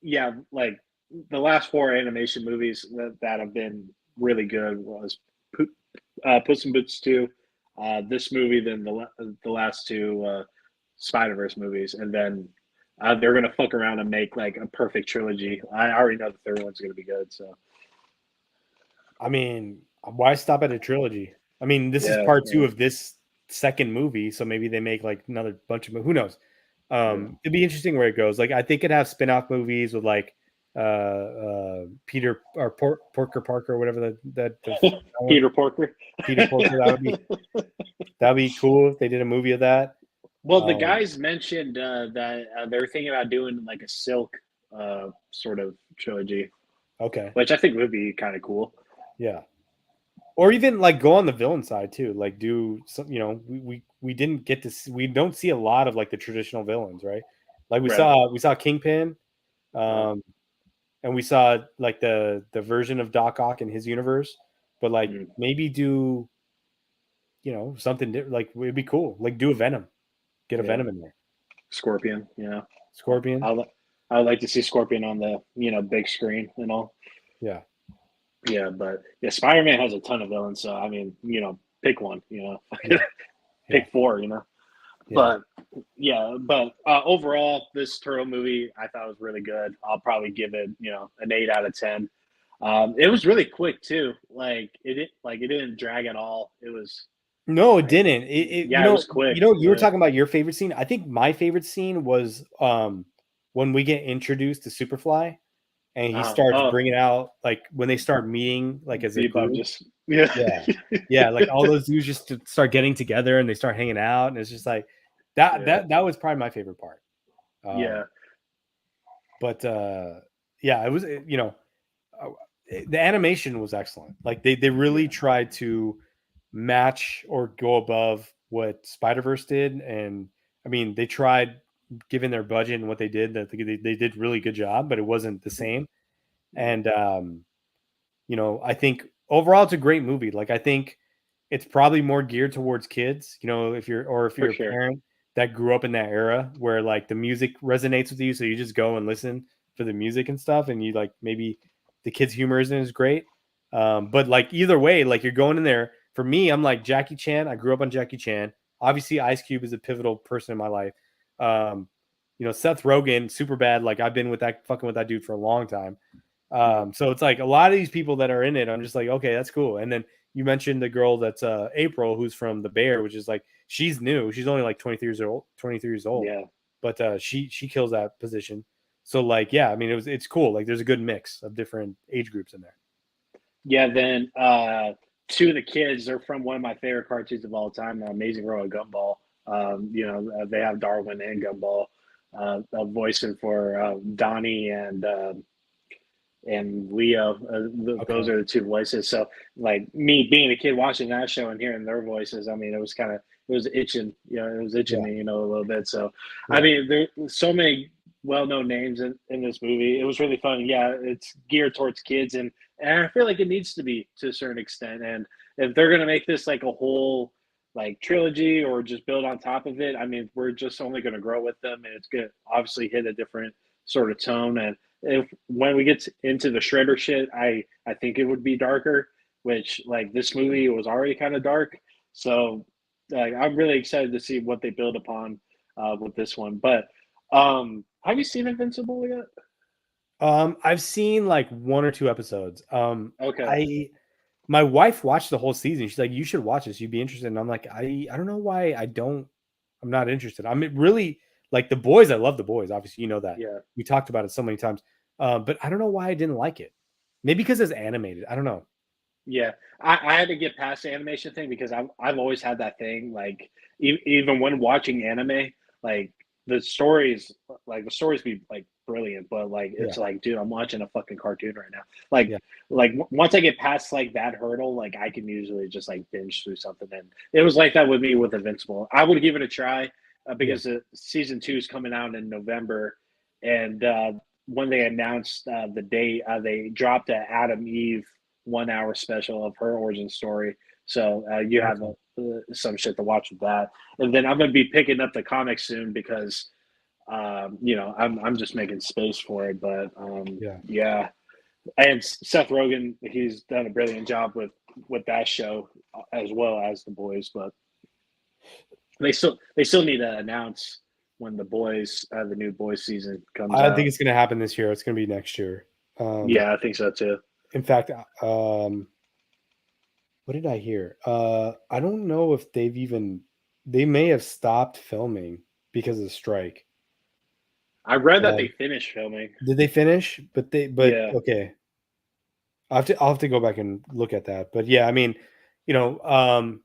yeah, like the last 4 animation movies that have been really good was Puss in Boots 2, this movie, then the last 2 Spider-Verse movies, and then they're gonna fuck around and make like a perfect trilogy. I already know the third one's gonna be good. So, I mean, why stop at a trilogy? I mean, this is part 2 of this second movie, so maybe they make like another bunch of who knows. It'd be interesting where it goes. Like I think it'd have spin-off movies with like Peter or Porker Parker, whatever that Peter Porker. That'd be cool if they did a movie of that. Well, the guys mentioned that they're thinking about doing like a Silk sort of trilogy. Okay. Which I think would be kind of cool. Yeah. Or even like go on the villain side too. Like do some, we didn't get to see, we don't see a lot of like the traditional villains, right? Like we saw Kingpin, and we saw like the version of Doc Ock in his universe, but like maybe do, something like it'd be cool. Like do a Venom, get a Venom in there. Scorpion, Scorpion. I would like to see Scorpion on the big screen and all. Yeah. Yeah, but Spider-Man has a ton of villains, so I mean, pick one, pick four, Yeah. But overall, this Turtle movie I thought was really good. I'll probably give it, an 8 out of 10. It was really quick too. Like it didn't drag at all. It was No, it didn't. It was quick. You were talking about your favorite scene. I think my favorite scene was when we get introduced to Superfly. And he starts bringing out like when they start meeting like as a group. Yeah, like all those dudes just start getting together and they start hanging out, and it's just like that was probably my favorite part. But it was the animation was excellent. Like they really tried to match or go above what Spider-Verse did, and I mean they tried given their budget and what they did that they did really good job, but it wasn't the same. And I think overall it's a great movie. Like I think it's probably more geared towards kids, if you're a parent that grew up in that era where like the music resonates with you, so you just go and listen for the music and stuff, and you like maybe the kids' humor isn't as great. But like either way, like you're going in there. For me, I'm like Jackie Chan. I grew up on Jackie Chan. Obviously, Ice Cube is a pivotal person in my life. Seth Rogen, super bad. Like I've been fucking with that dude for a long time. So it's like a lot of these people that are in it, I'm just like, okay, that's cool. And then you mentioned the girl that's April, who's from The Bear, which is like she's new. She's only like 23 years old. Yeah. But she kills that position. So like, yeah, I mean it's cool. Like there's a good mix of different age groups in there. Yeah, then two of the kids are from one of my favorite cartoons of all time, The Amazing World of Gumball. They have Darwin and Gumball voicing for Donnie and Leo. Those are the two voices. So like me being a kid watching that show and hearing their voices, I mean, it was itching, me, a little bit. So, I mean, there's so many well-known names in this movie. It was really fun. Yeah, it's geared towards kids, and I feel like it needs to be to a certain extent. And if they're going to make this like a whole like trilogy or just build on top of it, I mean, we're just only going to grow with them, and it's going to obviously hit a different sort of tone. And when we get into the Shredder shit, I think it would be darker, which like this movie was already kind of dark. So I'm really excited to see what they build upon with this one. But have you seen Invincible yet? I've seen like 1 or 2 episodes. Okay. My wife watched the whole season. She's like, you should watch this. You'd be interested. And I'm like, I don't know why I'm not interested. I'm really like The Boys. I love The Boys. Obviously, you know that. Yeah. We talked about it so many times. But I don't know why I didn't like it. Maybe because it's animated. I don't know. Yeah, I had to get past the animation thing because I've always had that thing. Like even when watching anime, like the stories be like brilliant, but like it's like, dude, I'm watching a fucking cartoon right now. Like once I get past like that hurdle, like I can usually just like binge through something. And it was like that with me with Invincible. I would give it a try because season 2 is coming out in November, and when they announced the date, they dropped an Adam Eve 1 hour special of her origin story. So you have some shit to watch with that. And then I'm going to be picking up the comics soon because, I'm just making space for it. But yeah. And Seth Rogen, he's done a brilliant job with that show as well as The Boys. But they still need to announce when the new Boys season comes out. I think it's going to happen this year. It's going to be next year. Yeah, I think so too. In fact, what did I hear? I don't know if they may have stopped filming because of the strike. I read that they finished filming. Did they finish? Yeah. Okay. I'll have to go back and look at that. But yeah, I mean, when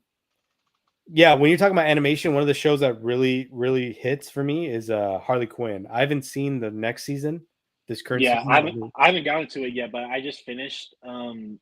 you're talking about animation, one of the shows that really, really hits for me is Harley Quinn. I haven't seen the next season. This current season. I haven't gotten to it yet, but I just finished the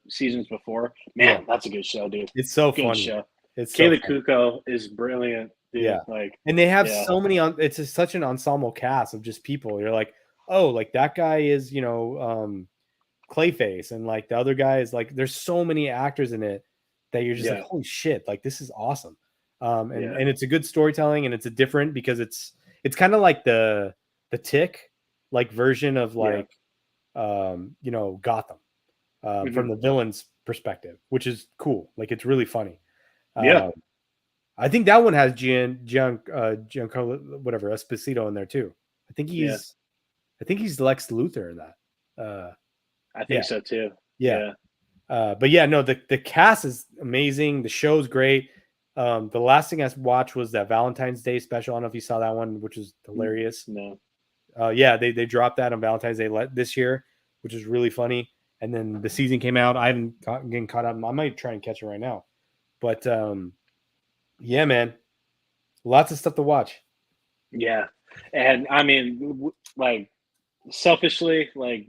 seasons before. Man, that's a good show, dude. It's so good funny. Show. It's Kaylee Kuko is brilliant, dude. Yeah. And they have so many it's such an ensemble cast of just people. You're like, oh, like that guy is, Clayface, and like the other guy is like, there's so many actors in it that you're just Yeah. like, holy shit, like this is awesome. And Yeah. and it's a good storytelling, and it's a different because it's kind of like the Tick like version of like you know, Gotham from the villain's perspective, which is cool. Like it's really funny. Yeah. I think that one has Giancarlo whatever Esposito in there too. I think he's Lex Luthor in that. I Yeah, think so too. yeah. Yeah. But yeah, no, the cast is amazing. The show's great. The last thing I watched was that Valentine's Day special. I don't know if you saw that one, which is hilarious. No. Yeah, they dropped that on Valentine's Day this year, which is really funny. And then the season came out. I haven't getting caught up. I might try and catch it right now. But yeah, man, lots of stuff to watch. Yeah. And I mean, like selfishly, like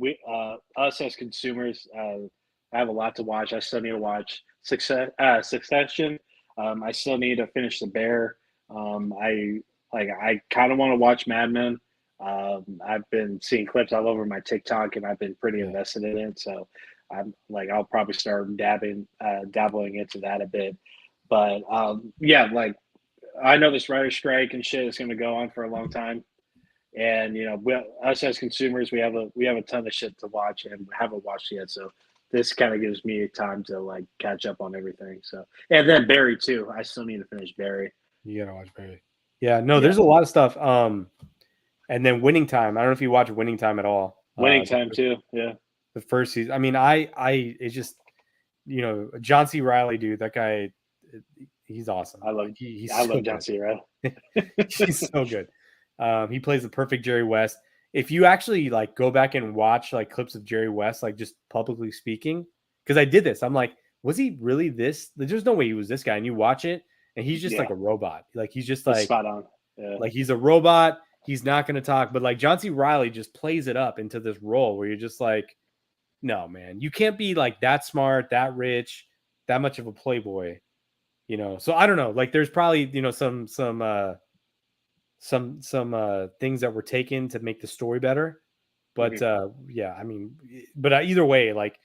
us as consumers, I have a lot to watch. I still need to watch Succession. I still need to finish The Bear. I kind of want to watch Mad Men. I've been seeing clips all over my TikTok, and I've been pretty invested in it. So I'm like, I'll probably start dabbling into that a bit. But yeah, like I know this writer strike and shit is going to go on for a long time. And you know, us as consumers, we have a ton of shit to watch and haven't watched yet. So this kind of gives me time to like catch up on everything. So and then Barry too. I still need to finish Barry. You gotta watch Barry. Yeah, no, there's a lot of stuff. And then Winning Time. I don't know if you watch Winning Time at all. Winning Time too. Yeah. The first season. I mean, it's just, you know, John C. Reilly, dude. That guy, he's awesome. I love John C. Reilly. He's so good. He plays the perfect Jerry West. If you actually like go back and watch like clips of Jerry West, like just publicly speaking, because I did this, I'm like, was he really this? There's no way he was this guy. And you watch it, and he's just like a robot. Like he's just like spot on. Yeah. Like he's a robot. He's not going to talk. But like John C. Reilly just plays it up into this role where you're just like, no, man, you can't be like that smart, that rich, that much of a playboy, you know. So I don't know. Like there's probably, you know, some things that were taken to make the story better. But yeah, I mean, but either way, like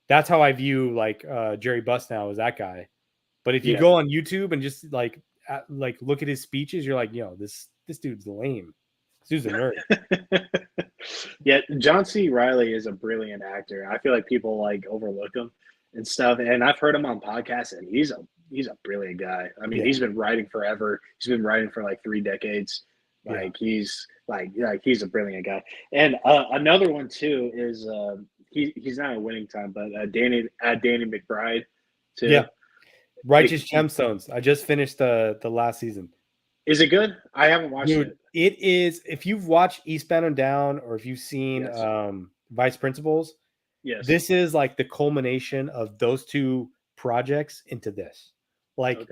that's how I view like Jerry Buss now, is that guy. But if you go on YouTube and just like look at his speeches, you're like, yo, this dude's lame. This dude's a nerd. Yeah, John C. Reilly is a brilliant actor. I feel like people like overlook him and stuff. And I've heard him on podcasts, and he's a brilliant guy. I mean, he's been writing forever. He's been writing for like 3 decades. Like he's a brilliant guy. And another one too is he's not a Winning Time, but Danny McBride too. Yeah. Righteous Gemstones. I just finished the last season. Is it good? I haven't watched it. It is. If you've watched Eastbound and Down, or if you've seen Vice Principals, this is like the culmination of those two projects into this. Like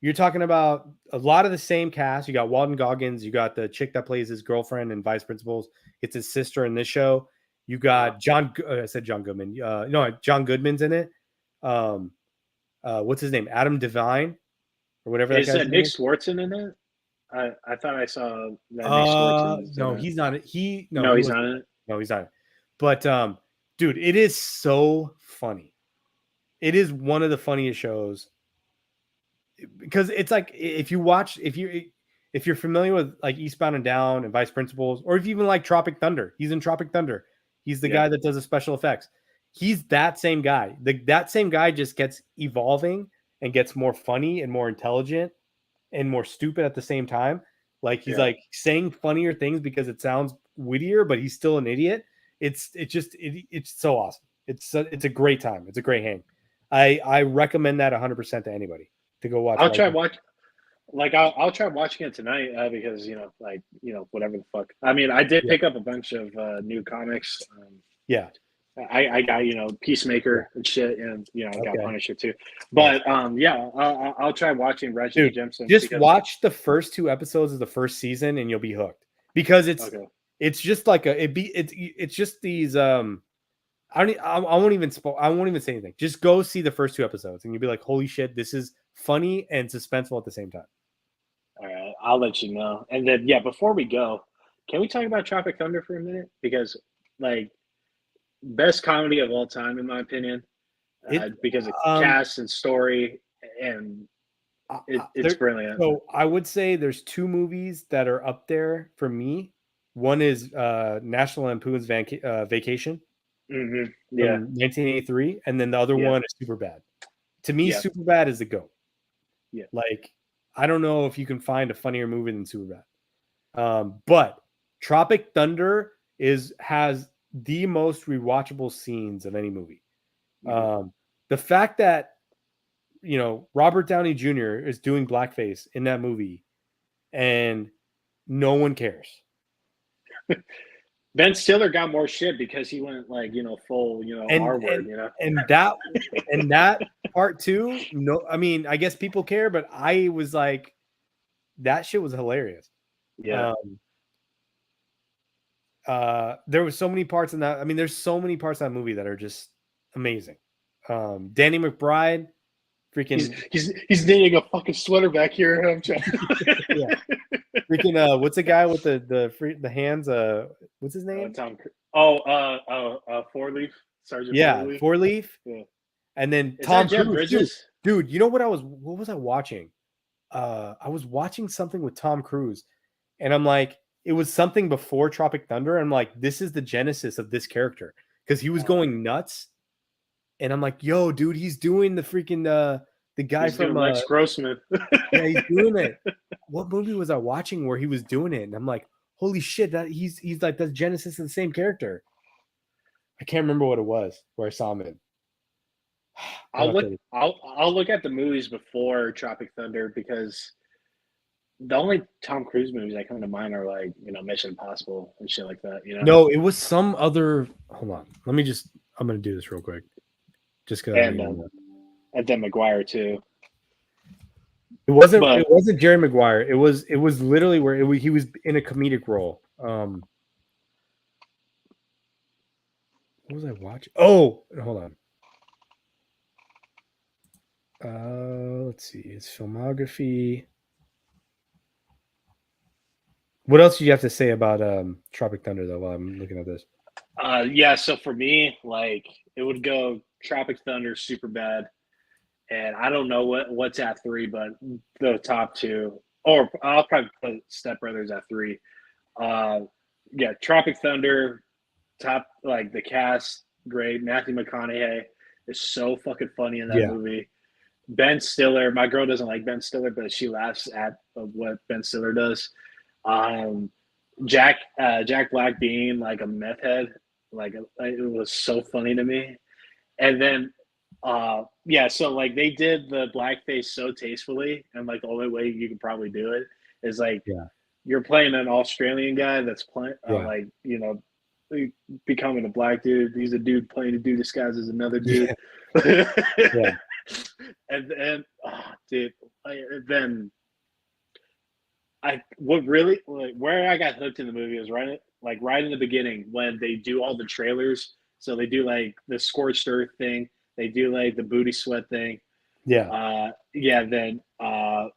you're talking about a lot of the same cast. You got Walton Goggins. You got the chick that plays his girlfriend in Vice Principals. It's his sister in this show. You got John Goodman. No, John Goodman's in it. What's his name? Adam Devine or whatever. Is Nick Swartzen in it? I thought I saw that Nick Swartzen. No, he's not. He's not in it. No, he's not. But dude, it is so funny. It is one of the funniest shows because it's like if you're familiar with like Eastbound and Down and Vice Principals, or if you even like Tropic Thunder, he's in Tropic Thunder. He's the guy that does the special effects. He's that same guy. That same guy just gets evolving and gets more funny and more intelligent and more stupid at the same time. Like he's like saying funnier things because it sounds wittier, but he's still an idiot. It's so awesome. It's a great time. It's a great hang. I recommend that 100% to anybody to go watch. I'll try watching it tonight because whatever the fuck. I mean, I did pick up a bunch of new comics. I got Peacemaker and shit, and I got Punisher too. But I'll try watching Reggie Gemstone. Just watch the first 2 episodes of the first season, and you'll be hooked because it's just like it's just these I won't even say anything. Just go see the first 2 episodes, and you'll be like, holy shit, this is funny and suspenseful at the same time. All right, I'll let you know. And then before we go, can we talk about Tropic Thunder for a minute? Because like, best comedy of all time, in my opinion, because of cast and story and it's brilliant. So I would say there's two movies that are up there for me. One is National Lampoon's Vacation Yeah, from 1983, and then the other one is Superbad. To me, Superbad is the GOAT. Yeah, like I don't know if you can find a funnier movie than Superbad. But Tropic Thunder has the most rewatchable scenes of any movie. The fact that Robert Downey Jr. is doing blackface in that movie, and no one cares. Ben Stiller got more shit because he went full R word, and that part too. No, I mean, I guess people care, but I was like, that shit was hilarious. Yeah. There was so many parts in that. I mean, there's so many parts of that movie that are just amazing. Danny McBride, freaking, he's knitting a fucking sweater back here. I'm trying. Yeah. Freaking, what's the guy with the hands? What's his name? Tom. Four Leaf. Sergeant. Yeah, Four Leaf. Yeah. And then Is Tom that Jeff Cruise. Bridges? Dude, you know what was I watching? I was watching something with Tom Cruise, and I'm like, it was something before Tropic Thunder. I'm like, this is the genesis of this character because he was going nuts, and I'm like, yo, dude, he's doing the freaking the guy he's from Lex Grossman. Yeah, he's doing it. What movie was I watching where he was doing it? And I'm like, holy shit, that he's like the genesis of the same character. I can't remember what it was where I saw him in. I'll look at the movies before Tropic Thunder because the only Tom Cruise movies that come to mind are like Mission Impossible and shit like that. No, it was some other. Hold on, I'm gonna do this real quick, just because. And then Maguire too. It wasn't Jerry Maguire. It was literally where he was in a comedic role. What was I watching? Oh, hold on. Let's see his filmography. What else do you have to say about Tropic Thunder though? While I'm looking at this. Yeah. So for me, it would go Tropic Thunder, Superbad, and I don't know what's at 3, but the top 2, or I'll probably put Step Brothers at 3. Yeah, Tropic Thunder, top, the cast, great. Matthew McConaughey is so fucking funny in that movie. Ben Stiller, my girl doesn't like Ben Stiller, but she laughs at what Ben Stiller does. Jack Black being like a meth head, it was so funny to me. And then so they did the blackface so tastefully, and the only way you could probably do it is you're playing an Australian guy that's playing becoming a black dude. He's a dude playing a dude disguised as another dude. Yeah. And dude, then where I got hooked in the movie was right in the beginning when they do all the trailers. So they do the scorched earth thing. They do the booty sweat thing. Yeah. Then the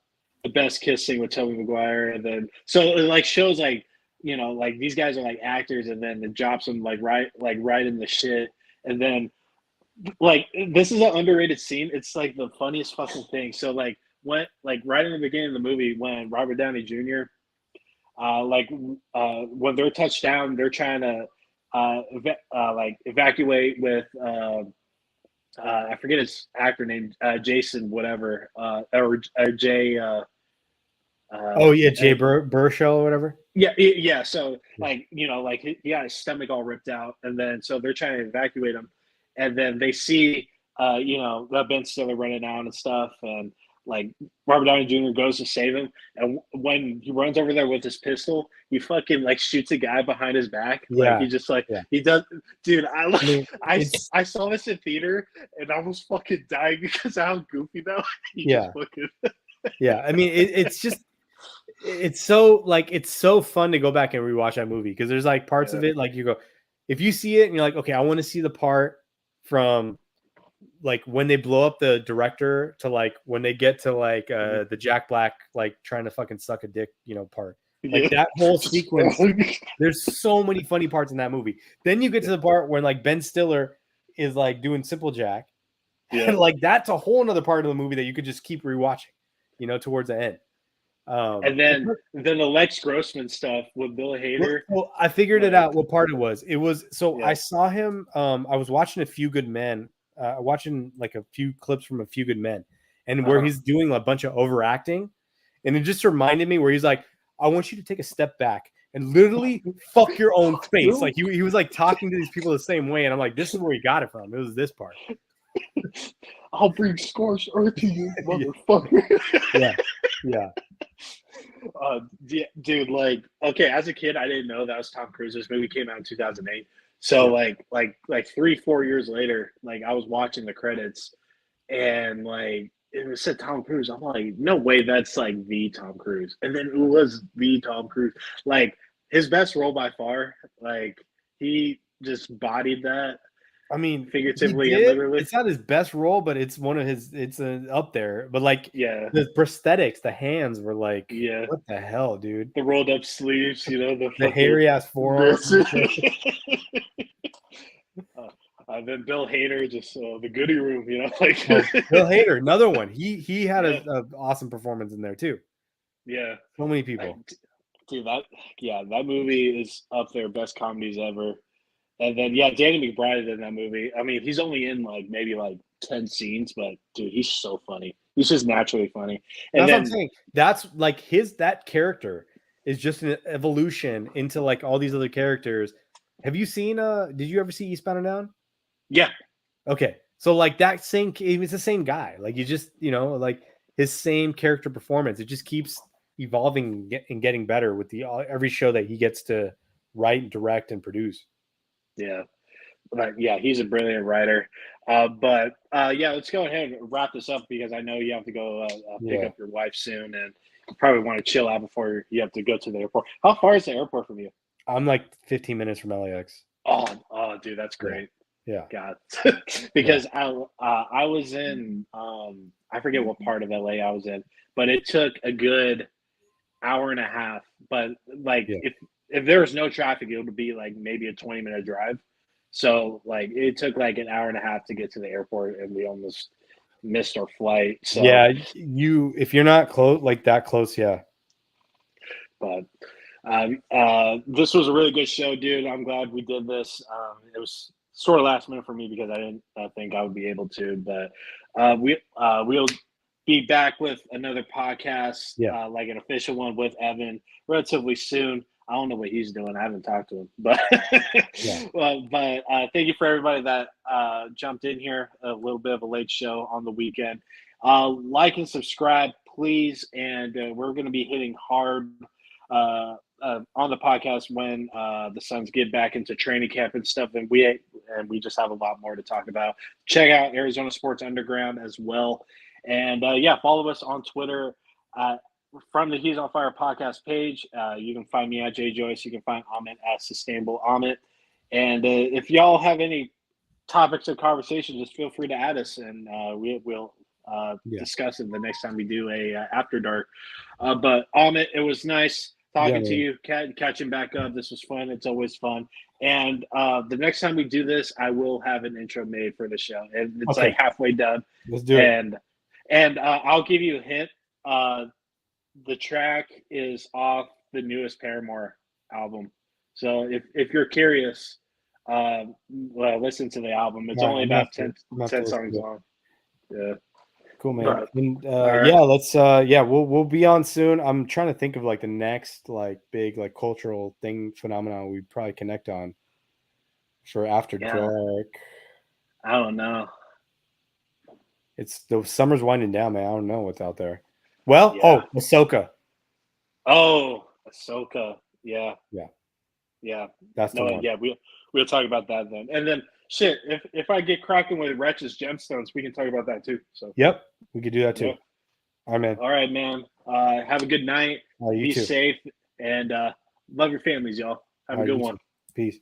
best kissing with Tobey Maguire, and then so it shows these guys are actors, and then it drops them right in the shit, and then this is an underrated scene. It's the funniest fucking thing. So when right in the beginning of the movie when Robert Downey Jr. When they're touched down, they're trying to evacuate with I forget his actor name, Jason whatever, or Jay. Jay Burchell or whatever. Yeah. So he got his stomach all ripped out, and then so they're trying to evacuate him, and then they see Ben Stiller running out and stuff, and Robert Downey Jr. goes to save him, and when he runs over there with his pistol, he fucking shoots a guy behind his back. He just he does. Dude, I saw this in theater, and I was fucking dying because of how goofy that was. Yeah, I mean it's just it's so fun to go back and rewatch that movie because there's parts of it you go, if you see it and you're okay, I want to see the part from when they blow up the director to when they get to the Jack Black trying to fucking suck a dick part, that whole sequence. There's so many funny parts in that movie. Then you get to the part when Ben Stiller is doing Simple Jack, Yeah. And like that's a whole nother part of the movie that you could just keep rewatching, towards the end. And then the Lex Grossman stuff with Bill Hader. Well, I figured it out. What part it was? It was I saw him. I was watching A Few Good Men, watching like a few clips from A Few Good Men, and where he's doing a bunch of overacting, and it just reminded me where he's like, "I want you to take a step back and literally fuck your own face." Like he was like talking to these people the same way, and I'm like, "This is where he got it from." It was this part. I'll bring scorched earth to you, motherfucker. Yeah. Dude, like, okay, as a kid, I didn't know that was Tom Cruise. This movie came out in 2008. So, like 3-4 years later, like, I was watching the credits, and, like, it said Tom Cruise. I'm like, no way that's, like, the Tom Cruise. And then it was the Tom Cruise. Like, his best role by far, like, he just bodied that. I mean, figuratively and literally. It's not his best role, but it's one of his. It's up there. But like, the prosthetics, the hands were like, yeah, what the hell, dude? The rolled up sleeves, the hairy ass forearms. Then Bill Hader, just the goodie room, like Bill Hader, another one. He had an awesome performance in there too. Yeah, so many people. Dude, that movie is up there, best comedies ever. And then, Danny McBride in that movie. I mean, he's only in maybe 10 scenes, but dude, he's so funny. He's just naturally funny. And that's what I'm saying. That's like that character is just an evolution into like all these other characters. Have you seen? Did you ever see Eastbound and Down? Yeah. Okay, so like that same, it's the same guy. Like you just, like his same character performance. It just keeps evolving and getting better with every show that he gets to write, direct, and produce. Yeah, but he's a brilliant writer. But let's go ahead and wrap this up because I know you have to go pick up your wife soon, and you probably want to chill out before you have to go to the airport. How far is the airport from you? I'm like 15 minutes from LAX. Oh, dude, that's great. Yeah. God, because I was in I forget what part of LA I was in, but it took a good hour and a half. But if there was no traffic, it would be like maybe a 20-minute drive. So like it took like an hour and a half to get to the airport, and we almost missed our flight. So if you're not that close, But this was a really good show, dude. I'm glad we did this. It was sort of last minute for me because I didn't think I would be able to, but we'll be back with another podcast, like an official one with Evan relatively soon. I don't know what he's doing. I haven't talked to him, but thank you for everybody that jumped in here. A little bit of a late show on the weekend. Like and subscribe, please. And we're going to be hitting hard on the podcast when the Suns get back into training camp and stuff. And we just have a lot more to talk about. Check out Arizona Sports Underground as well. And follow us on Twitter from the He's on Fire podcast page. You can find me at Jay Joyce. You can find Amit at Sustainable Amit. And if y'all have any topics of conversation, just feel free to add us, and we'll discuss it the next time we do a After Dark. But Amit, it was nice talking to you, catching back up. This was fun. It's always fun. And the next time we do this, I will have an intro made for the show. And it's like halfway done. Let's do it. And I'll give you a hint. The track is off the newest Paramore album. So if you're curious, listen to the album. It's only about 10 songs long. Yeah. Cool, man. And, let's we'll be on soon. I'm trying to think of like the next like big like cultural phenomenon we probably connect on for After Dark. I don't know. It's the summer's winding down, man. I don't know what's out there. Well, Ahsoka. Oh, Ahsoka. Yeah. That's the one. Yeah, we'll talk about that then. And then shit, if I get cracking with Wretch's Gemstones, we can talk about that too. So yep, we could do that too. Yep. All right, man. Have a good night. Be safe, and love your families, y'all. Have a good one. Peace.